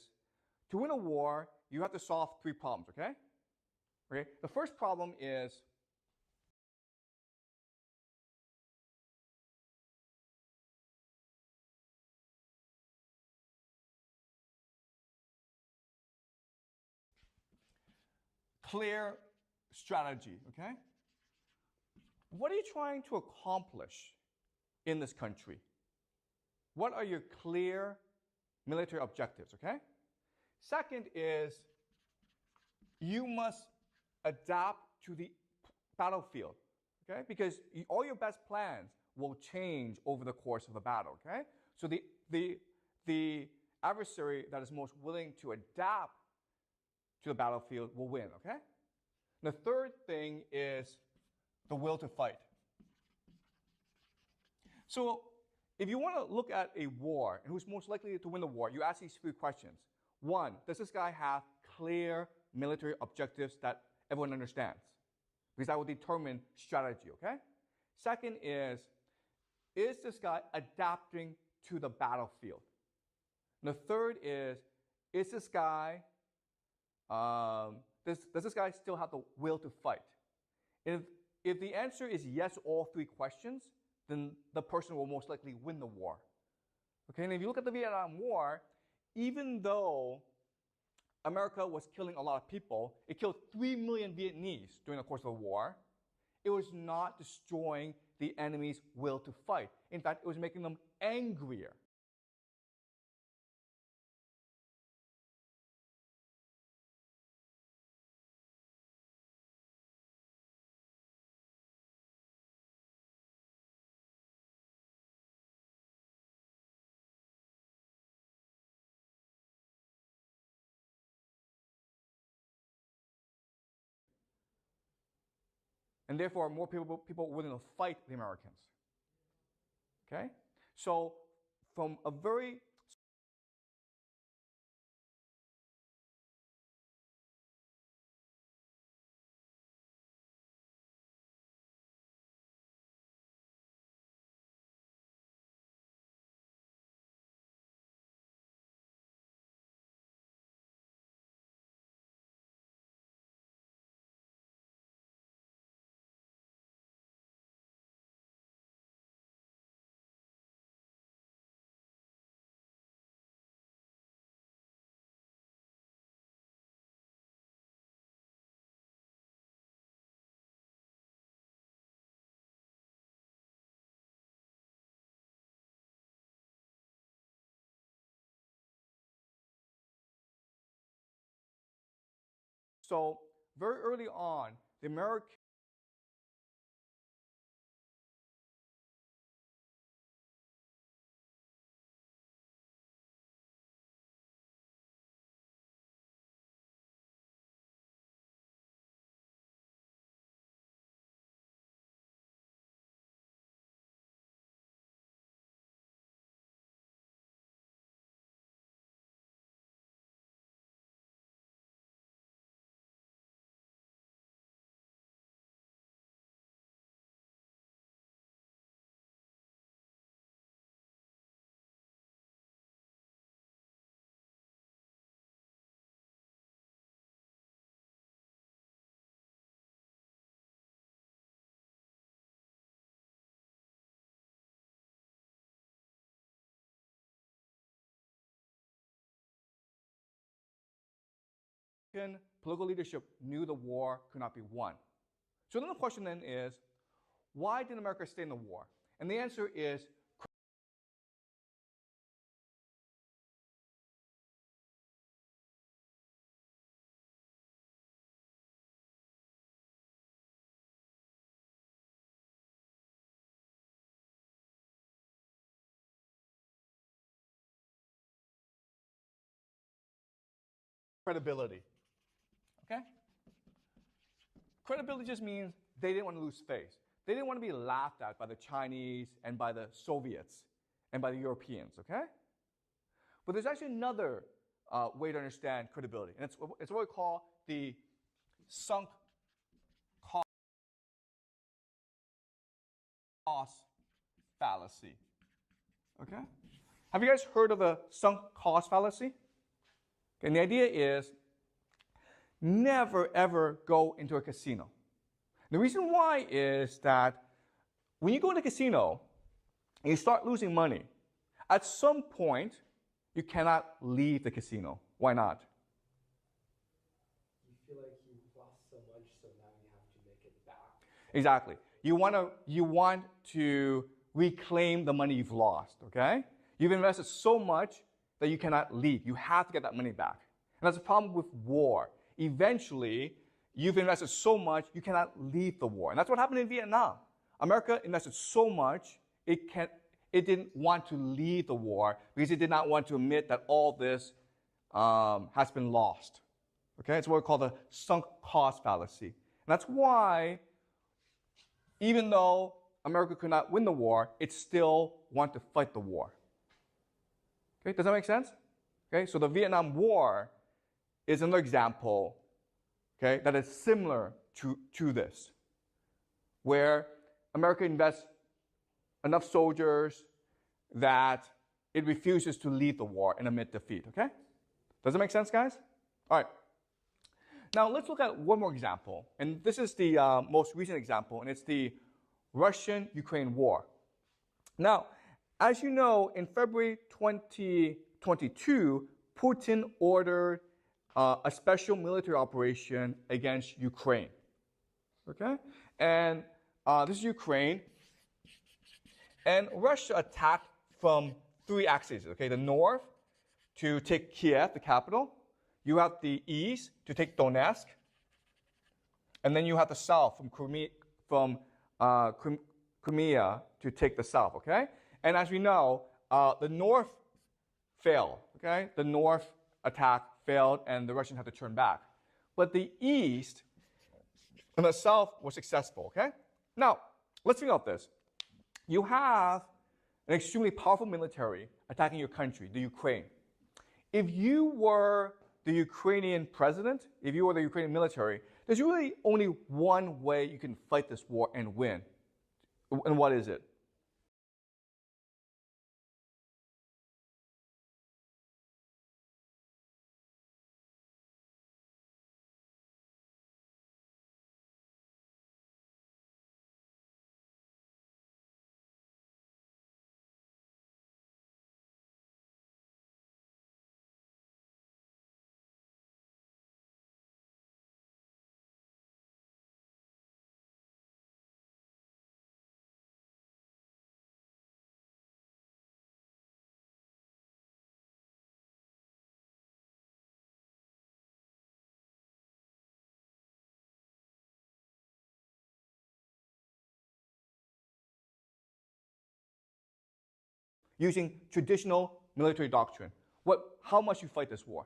to win a war, you have to solve three problems, okay? Okay? The first problem is clear strategy, okay? What are you trying to accomplish in this country? What are your clear military objectives, okay? Second is you must adapt to the battlefield, okay? Because all your best plans will change over the course of the battle, okay? So the adversary that is most willing to adapt to the battlefield will win, okay? The third thing is the will to fight. So if you want to look at a war and who's most likely to win the war, you ask these three questions. One, does this guy have clear military objectives that everyone understands? Because that will determine strategy, okay? Second is this guy adapting to the battlefield? And the third is this guy, does this guy still have the will to fight? If the answer is yes, all three questions, then the person will most likely win the war. Okay, and if you look at the Vietnam War, even though America was killing a lot of people, it killed 3 million Vietnamese during the course of the war. It was not destroying the enemy's will to fight. In fact, it was making them angrier. And therefore, more people were willing to fight the Americans. Okay? So, from a very So very early on, the American political leadership knew the war could not be won. So then the question then is, why did America stay in the war? And the answer is credibility. Okay? Credibility just means they didn't want to lose face. They didn't want to be laughed at by the Chinese and by the Soviets and by the Europeans, okay? But there's actually another way to understand credibility, and it's what we call the sunk cost fallacy. Okay? Have you guys heard of the sunk cost fallacy? Okay, and the idea is never ever go into a casino. The reason why is that when you go into a casino and you start losing money, at some point you cannot leave the casino. Why not? You feel like you lost so much, so now you have to make it back. Exactly. You want to reclaim the money you've lost, okay? You've invested so much that you cannot leave. You have to get that money back. And that's a problem with war. Eventually, you've invested so much, you cannot leave the war. And that's what happened in Vietnam. America invested so much, it didn't want to leave the war because it did not want to admit that all this has been lost. Okay, it's what we call the sunk cost fallacy. And that's why, even though America could not win the war, it still wanted to fight the war. Okay, does that make sense? Okay, so the Vietnam War is another example, okay, that is similar to this, where America invests enough soldiers that it refuses to lead the war and admit defeat, okay? Does that make sense, guys? All right. Now let's look at one more example, and this is the most recent example, and it's the Russian-Ukraine war. Now, as you know, in February 2022, Putin ordered a special military operation against Ukraine. Okay? And this is Ukraine. And Russia attacked from three axes. Okay? The north to take Kiev, the capital. You have the east to take Donetsk. And then you have the south from Crimea to take the south. Okay? And as we know, the north failed. Okay? The north attack failed, and the Russians had to turn back. But the east and the south were successful. Okay? Now, let's think about this. You have an extremely powerful military attacking your country, the Ukraine. If you were the Ukrainian president, if you were the Ukrainian military, there's really only one way you can fight this war and win. And what is it? Using traditional military doctrine. How must you fight this war?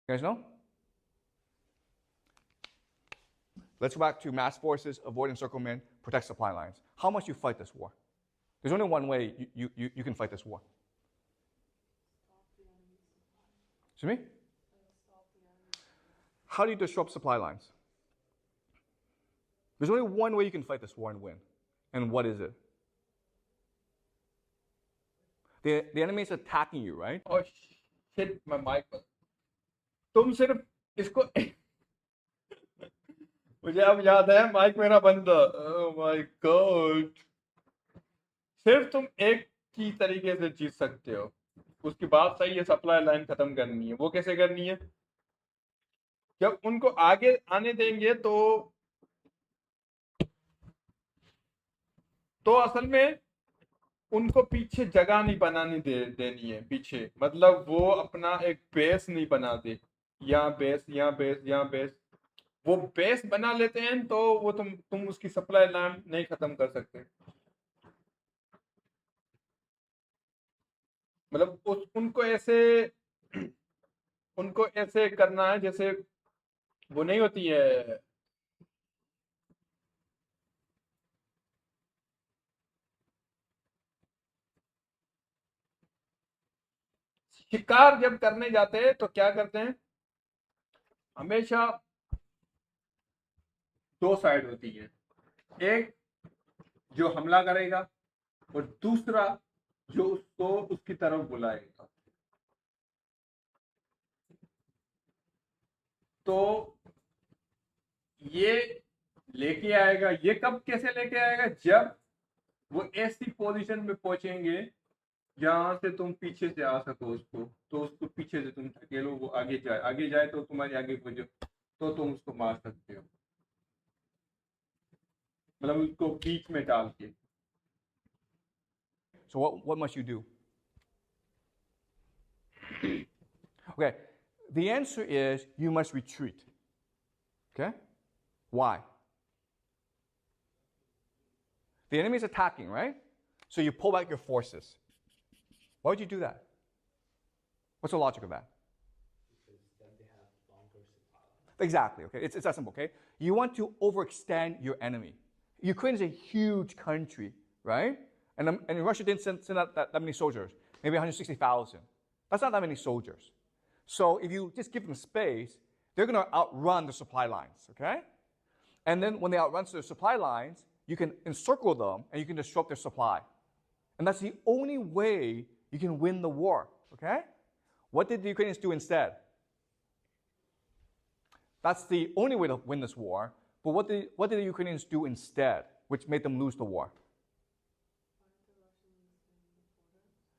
You guys know? Let's go back to mass forces, avoid encirclement, protect supply lines. How must you fight this war? There's only one way you can fight this war. Excuse me? How do you disrupt supply lines? There's only one way you can fight this war and win. And what is it? The enemy is attacking you, right? Oh shit, my mic. तुम सिर्फ इसको मुझे अब याद है mic मेरा बंद. Oh my God. सिर्फ तुम एक की तरीके से जीत सकते हो. उसकी बात सही है, सप्लाई लाइन खत्म करनी है. वो कैसे करनी है? जब उनको आगे आने देंगे तो असल में उनको पीछे जगह नहीं बनानी देनी है. पीछे मतलब वो अपना एक बेस नहीं बनाते. यहाँ बेस, यहाँ बेस, यहाँ बेस. वो बेस बना लेते हैं तो वो तुम उसकी सप्लाई लाइन नहीं खत्म कर सकते. मतलब उनको ऐसे करना है जैसे वो नहीं होती है. शिकार जब करने जाते हैं तो क्या करते हैं? हमेशा दो साइड होती है. एक जो हमला करेगा और दूसरा जो उसको उसकी तरफ बुलाएगा. तो ये लेके आएगा. ये कब कैसे लेके आएगा? जब वो ऐसी पोजीशन में पहुंचेंगे जहां से तुम पीछे से आ सको उसको. तो उसको पीछे से तुम धकेलो, वो आगे जाए तो तुम्हारे आगे पहुंचे तो तुम उसको मार सकते हो. मतलब उसको बीच में डाल के. So what must you do? Okay, the answer is you must retreat. Okay? Why? The enemy is attacking, right? So you pull back your forces. Why would you do that? What's the logic of that? Because then they have longer supply lines. Exactly, okay? It's that simple, okay? You want to overextend your enemy. Ukraine is a huge country, right? And Russia didn't send out that many soldiers, maybe 160,000. That's not that many soldiers. So if you just give them space, they're going to outrun the supply lines, okay? And then when they outrun their supply lines, you can encircle them and you can disrupt their supply. And that's the only way you can win the war, okay? What did the Ukrainians do instead? That's the only way to win this war. But what did the Ukrainians do instead, which made them lose the war?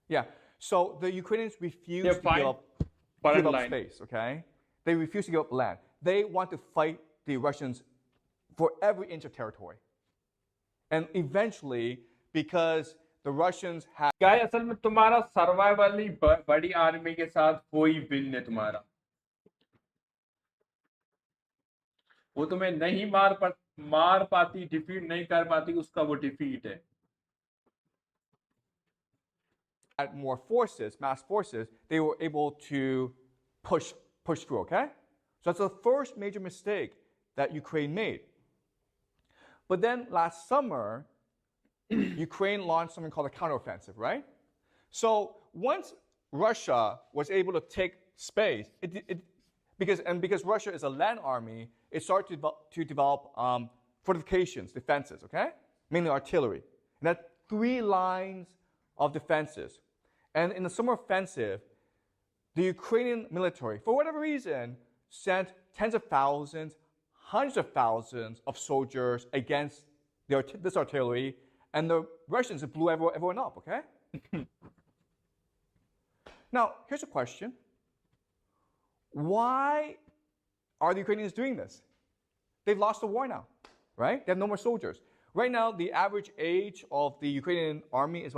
Yeah. So the Ukrainians refused to give up space, okay? They refused to give up land. They want to fight the Russians for every inch of territory. And eventually, because the Russians have... गाय असल में तुम्हारा survival ही बड़ी army के साथ कोई win है तुम्हारा, वो तुम्हें नहीं मार पाती, डिफीट नहीं कर पाती, उसका वो डिफीट है. Had more forces, mass forces, they were able to push through, okay? So that's the first major mistake that Ukraine made. But then last summer, Ukraine launched something called a counteroffensive, right? So once Russia was able to take space, because Russia is a land army, it started to develop fortifications, defenses, okay? Mainly artillery. And that 3 lines of defenses. And in the summer offensive, the Ukrainian military, for whatever reason, sent tens of thousands, hundreds of thousands of soldiers against this artillery, and the Russians blew everyone up, okay? Now, here's a question. Why are the Ukrainians doing this? They've lost the war now, right? They have no more soldiers. Right now, the average age of the Ukrainian army is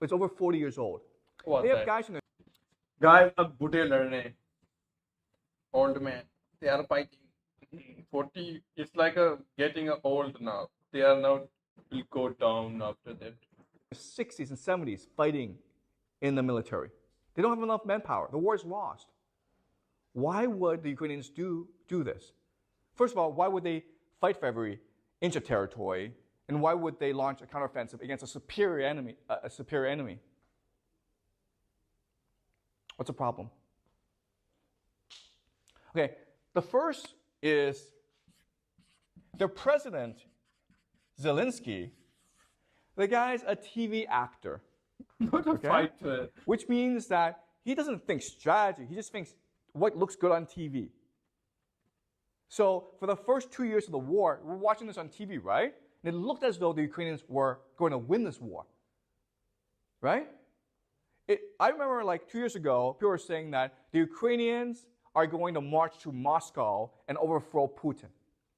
it's over 40 years old. They have guys in the... Guys, अब बूढ़े लड़ रहे हैं. Old men, they are fighting. 40, it's like getting old now. They are now will go down after that. 60s and 70s fighting in the military. They don't have enough manpower. The war is lost. Why would the Ukrainians do this? First of all, why would they fight for every inch of territory? And why would they launch a counteroffensive against a superior enemy? What's the problem? Okay, the first is their president, Zelensky, the guy's a TV actor. Not a fighter. Which means that he doesn't think strategy, he just thinks what looks good on TV. So for the first 2 years of the war, we're watching this on TV, right? And it looked as though the Ukrainians were going to win this war, right? I remember like 2 years ago, people were saying that the Ukrainians are going to march to Moscow and overthrow Putin.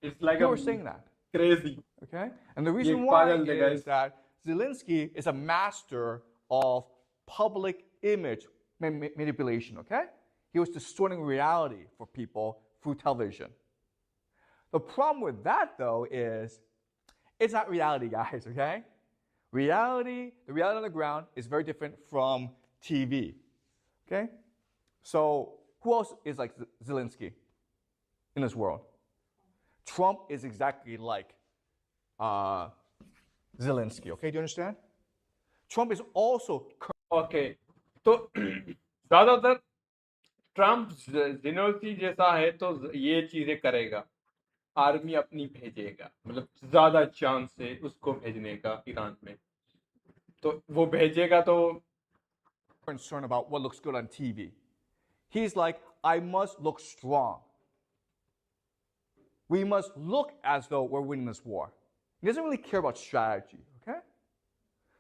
It's like people were saying that. Crazy. Okay? And the reason why is that Zelensky is a master of public image manipulation, okay? He was distorting reality for people through television. The problem with that, though, is it's not reality, guys, okay? The reality on the ground is very different from TV, okay? So who else is like Zelensky in this world? Trump is exactly like Zelensky, okay? Do you understand? Trump is also... Okay. तो ज़्यादातर Trump Zelensky जैसा है तो ये चीजें करेगा, army अपनी भेजेगा, मतलब ज्यादा चांस है उसको भेजने का ईरान में, तो वो भेजेगा तो concerned about what looks good on TV. He's like, I must look strong. We must look as though we're winning this war. He doesn't really care about strategy, okay?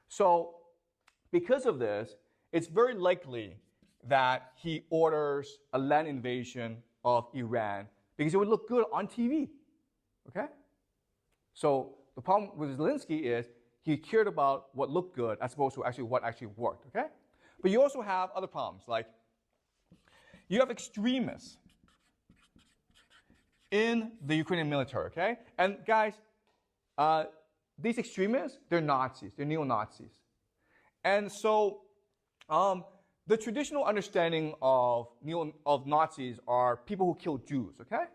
So because of this, it's very likely that he orders a land invasion of Iran because it would look good on TV, okay? So the problem with Zelensky is he cared about what looked good as opposed to actually what actually worked, okay? But you also have other problems, like you have extremists in the Ukrainian military, okay? And guys, these extremists, they're Nazis, they're neo-Nazis. And so the traditional understanding of Nazis are people who kill Jews, okay?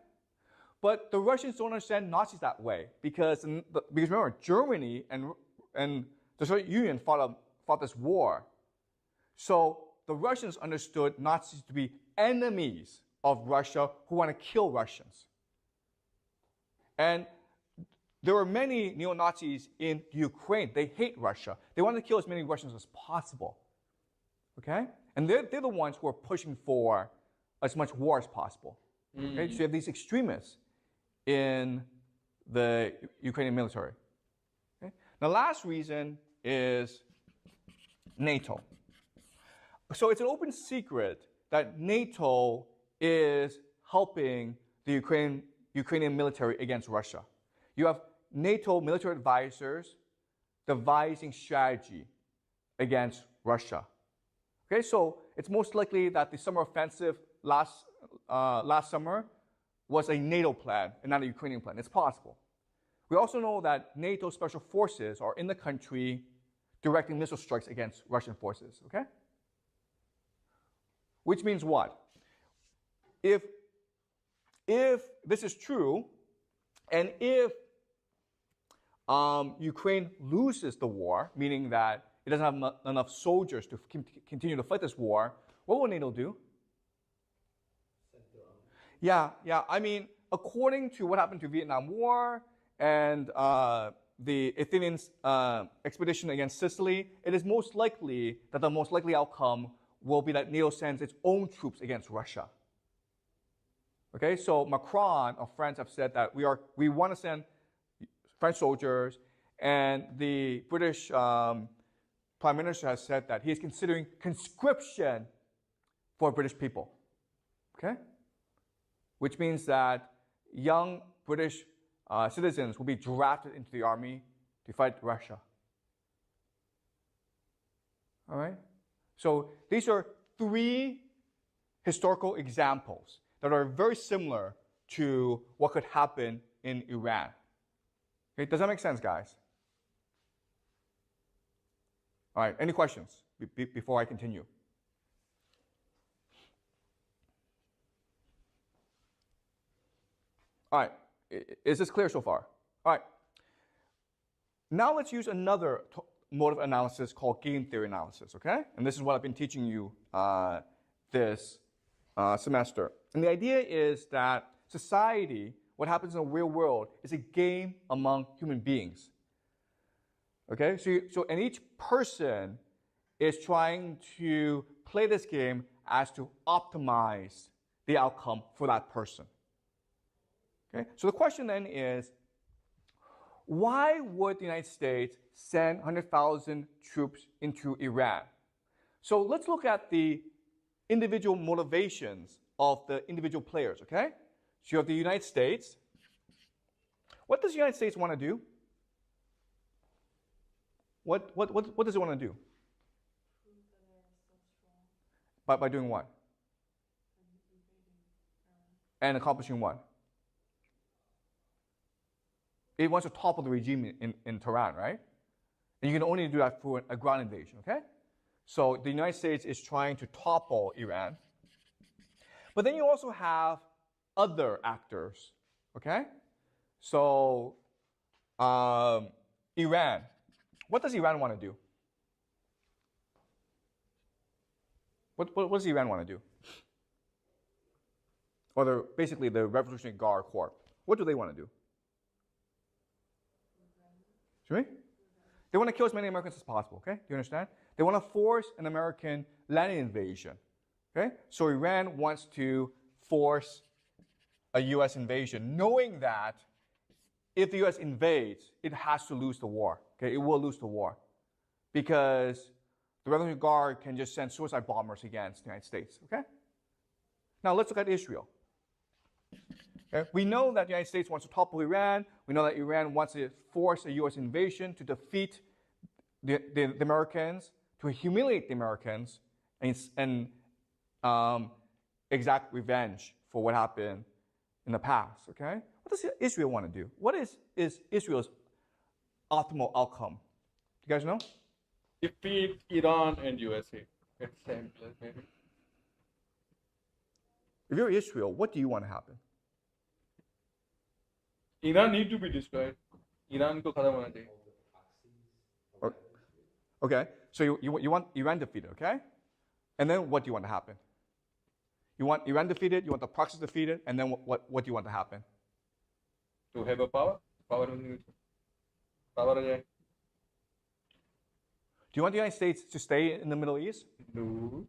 But the Russians don't understand Nazis that way because remember, Germany and the Soviet Union fought this war. So the Russians understood Nazis to be enemies of Russia who want to kill Russians. And there were many neo-Nazis in Ukraine. They hate Russia. They want to kill as many Russians as possible. Okay? And they're the ones who are pushing for as much war as possible. Okay? So you have these extremists in the Ukrainian military. Okay? The last reason is NATO. So it's an open secret that NATO is helping the Ukrainian military against Russia. You have NATO military advisors devising strategy against Russia. Okay, so it's most likely that the summer offensive last summer was a NATO plan and not a Ukrainian plan. It's possible. We also know that NATO special forces are in the country directing missile strikes against Russian forces, okay? Which means what? If this is true, and if Ukraine loses the war, meaning that it doesn't have enough soldiers to continue to fight this war, what will NATO do? Yeah. I mean, according to what happened to Vietnam War and the Athenian expedition against Sicily, it is most likely that the most likely outcome will be that NATO sends its own troops against Russia. Okay, so Macron of France have said that we want to send French soldiers, and the British Prime Minister has said that he is considering conscription for British people. Okay, which means that young British citizens will be drafted into the army to fight Russia. All right, so these are three historical examples that are very similar to what could happen in Iran. Okay, does that make sense, guys? All right, any questions before I continue? All right, is this clear so far? All right, now let's use another mode of analysis called game theory analysis, okay? And this is what I've been teaching you this semester. And the idea is that society, what happens in the real world, is a game among human beings. Okay, and each person is trying to play this game as to optimize the outcome for that person. Okay, so the question then is, why would the United States send 100,000 troops into Iran? So let's look at the individual motivations of the individual players, okay? So you have the United States. What does the United States want to do? What does it want to do? By doing what? And accomplishing what? It wants to topple the regime in Tehran, right? And you can only do that through a ground invasion, okay? So the United States is trying to topple Iran. But then you also have other actors, okay? So Iran. What does Iran want to do? What does Iran want to do? Or basically the Revolutionary Guard Corps. What do they want to do? Should we? They want to kill as many Americans as possible, okay? Do you understand? They want to force an American land invasion, okay? So Iran wants to force a U.S. invasion, knowing that if the U.S. invades, it has to lose the war, okay? It will lose the war because the Revolutionary Guard can just send suicide bombers against the United States, okay? Now let's look at Israel. Okay? We know that the United States wants to topple Iran. We know that Iran wants to force a U.S. invasion to defeat the Americans, to humiliate the Americans, and exact revenge for what happened in the past, okay? What does Israel want to do? What is Israel's optimal outcome? You guys know? Defeat Iran and USA. It's simple, maybe. If you're Israel, what do you want to happen? Iran need to be destroyed. Iran को खत्म होना चाहिए. Okay, so you want Iran defeated, okay? And then what do you want to happen? You want Iran defeated, you want the proxies defeated, and then what do you want to happen? To have a power होनी चाहिए. Power आ जाए. Do you want the United States to stay in the Middle East? No.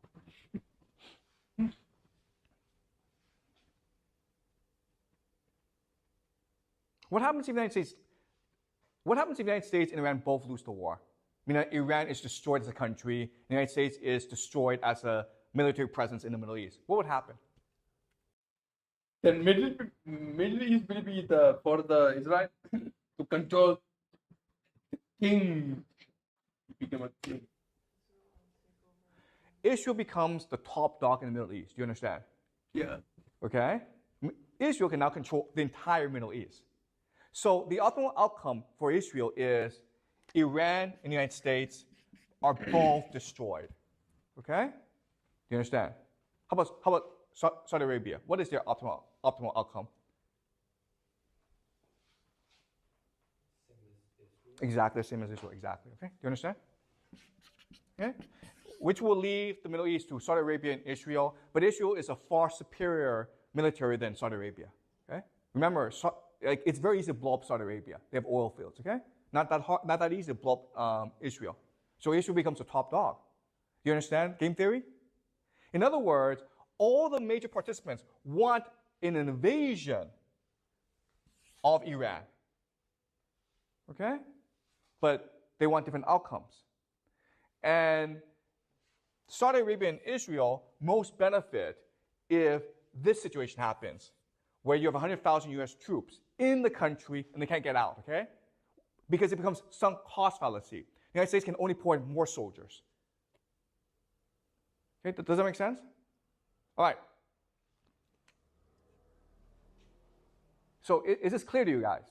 What happens if the United States? What happens if the United States and Iran both lose the war? I mean, Iran is destroyed as a country, the United States is destroyed as a military presence in the Middle East. What would happen? Then Middle East will be for the Israel to control the king. Become a king. Israel becomes the top dog in the Middle East. Do you understand? Yeah. Okay? Israel can now control the entire Middle East. So the optimal outcome for Israel is Iran and the United States are both destroyed. Okay? Do you understand? How about Saudi Arabia? What is their optimal outcome? Exactly the same as Israel. Exactly. Okay? Do you understand? Okay? Which will leave the Middle East to Saudi Arabia and Israel, but Israel is a far superior military than Saudi Arabia. Okay? Remember, it's very easy to blow up Saudi Arabia. They have oil fields. Okay? Not that easy to blow up Israel. So Israel becomes a top dog. Do you understand game theory? In other words, all the major participants want an invasion of Iran. Okay? But they want different outcomes. And Saudi Arabia and Israel most benefit if this situation happens, where you have 100,000 US troops in the country and they can't get out, okay? Because it becomes sunk cost fallacy. The United States can only pour in more soldiers. Okay, does that make sense? All right. So is this clear to you guys?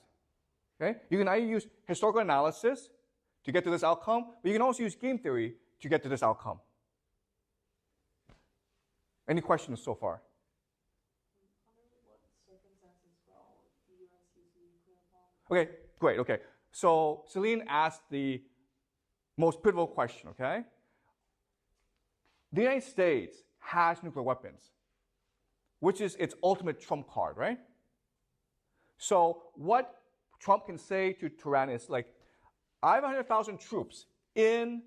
Okay? You can either use historical analysis to get to this outcome, but you can also use game theory to get to this outcome. Any questions so far? Okay, great, okay. So Celine asked the most pivotal question, okay? The United States has nuclear weapons, which is its ultimate trump card, right? So what Trump can say to Tehran is like, I have 100,000 troops in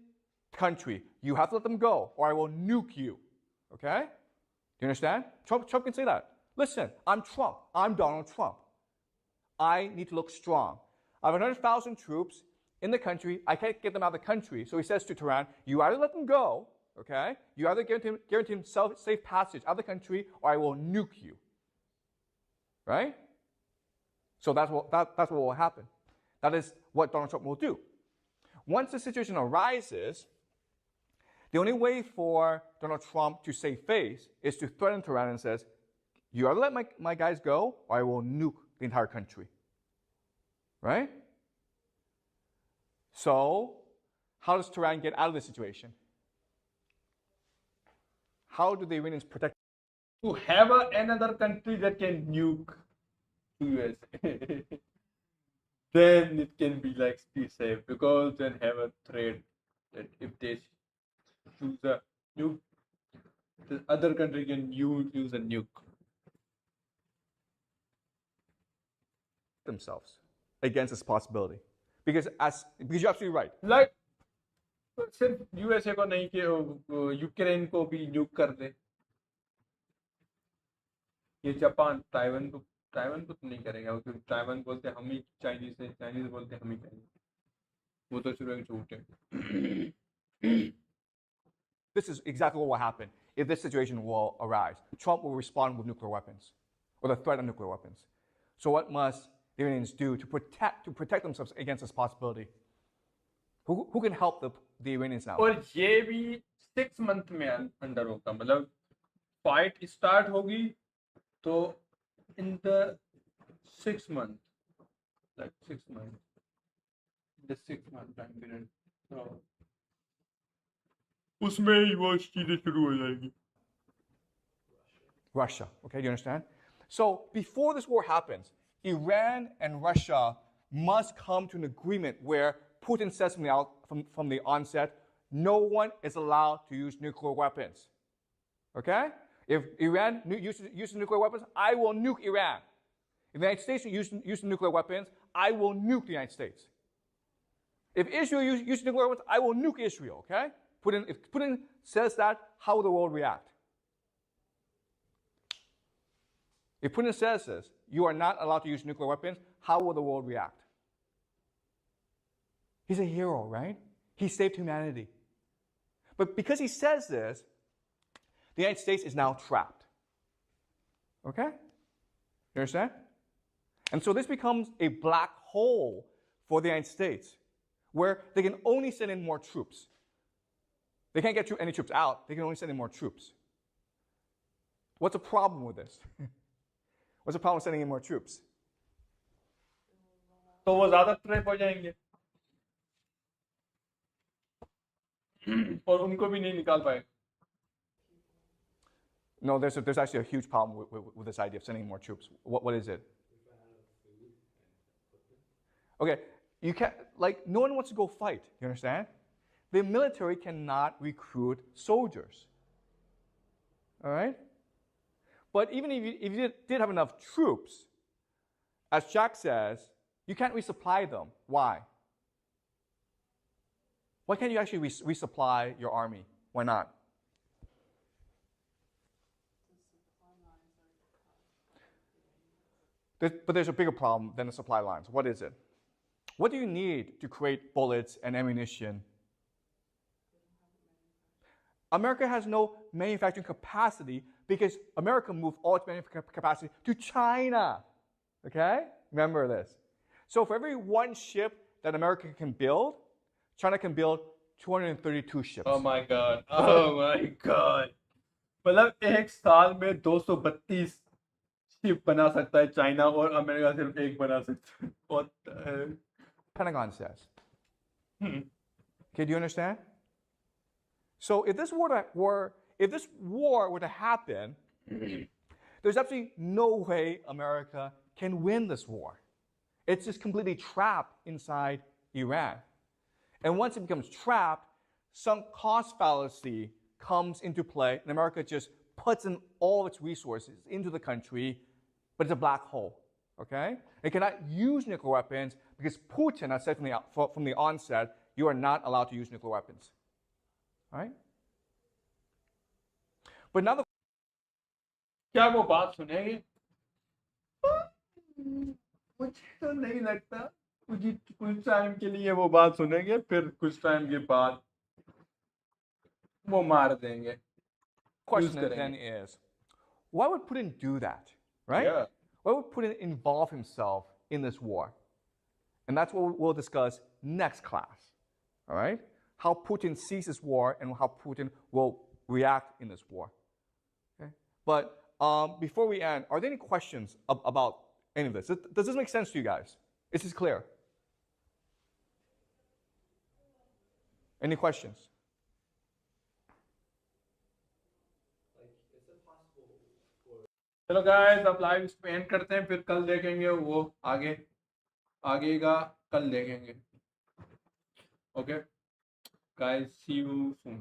the country. You have to let them go, or I will nuke you, okay? Do you understand? Trump can say that. Listen, I'm Trump. I'm Donald Trump. I need to look strong. I have 100,000 troops in the country. I can't get them out of the country. So he says to Tehran, you either let them go, okay? You either guarantee him safe passage out of the country, or I will nuke you. Right? So that's what will happen. That is what Donald Trump will do. Once the situation arises, the only way for Donald Trump to save face is to threaten Tehran and says, you either let my guys go, or I will nuke the entire country. Right? So, how does Tehran get out of this situation? How do the Iranians protect? To have another country that can nuke US, then it can be like be safe, because then have a threat that if they choose a nuke, the other country can use a nuke. Themselves against this possibility, because you're absolutely right. Like सिर्फ USA को नहीं कि Ukraine को भी न्यूक कर दे, ये Japan Taiwan को तो नहीं करेगा, क्योंकि ताइवान बोलते हम ही चाइनीज है, चाइनीज बोलते हम ही करेंगे, वो तो शुरू में झूठ है. This is exactly what will happen if this situation will arise. Trump will respond with nuclear weapons, or the threat of nuclear weapons. So what must the Iranians do to protect themselves against this possibility? Who can help the Iranians now? और ये भी 6 month में under होगा, मतलब fight start होगी तो in the 6 month, like 6 month, the 6 month time period, तो उसमें ही वो चीजें शुरू हो जाएगी. Russia. Okay, do you understand? So before this war happens, Iran and Russia must come to an agreement where Putin says from the onset, no one is allowed to use nuclear weapons. Okay? If Iran uses nuclear weapons, I will nuke Iran. If the United States uses nuclear weapons, I will nuke the United States. If Israel uses nuclear weapons, I will nuke Israel. Okay? If Putin says that, how will the world react? If Putin says this, you are not allowed to use nuclear weapons, how will the world react? He's a hero, right? He saved humanity. But because he says this, the United States is now trapped. Okay? You understand? And so this becomes a black hole for the United States, where they can only send in more troops. They can't get any troops out, they can only send in more troops. What's the problem with this? What's the problem with sending in more troops? तो वो ज्यादा trap हो जाएंगे और उनको भी नहीं निकाल पाए. No, there's actually a huge problem with this idea of sending more troops. What is it? Okay, you can't, like, no one wants to go fight, you understand? The military cannot recruit soldiers. All right? But even if you did have enough troops, as Jack says, you can't resupply them. Why? Why can't you actually resupply your army? Why not? But there's a bigger problem than the supply lines. What is it? What do you need to create bullets and ammunition? America has no manufacturing capacity because America moved all its manufacturing capacity to China. Okay? Remember this. So for every one ship that America can build, China can build 232 ships. Oh my God. Oh my God. मतलब एक साल में 232 ship बना सकता है China और America सिर्फ एक बना सकता है. What the hell? Pentagon says. Okay, do you understand? So if this war were to happen, there's absolutely no way America can win this war. It's just completely trapped inside Iran. And once it becomes trapped, some cost fallacy comes into play, and America just puts in all of its resources into the country, but it's a black hole. Okay? It cannot use nuclear weapons because Putin has said from the onset, you are not allowed to use nuclear weapons. All right? But now क्या वो बात सुनेंगे? मुझे तो नहीं लगता. कुछ time के लिए वो बात सुनेंगे, फिर कुछ टाइम के बाद वो मार देंगे. question then is, why would Putin do that? Right? Yeah. Why would Putin involve himself in this war? And that's what we'll discuss next class. All right? How Putin sees this war and how Putin will react in this war. Okay? But before we end, are there any questions about any of this? Does this make sense to you guys? Is this clear? Any questions? चलो guys, अब live spend करते हैं, फिर कल देखेंगे वो आगे का कल देखेंगे. Okay guys, see you soon.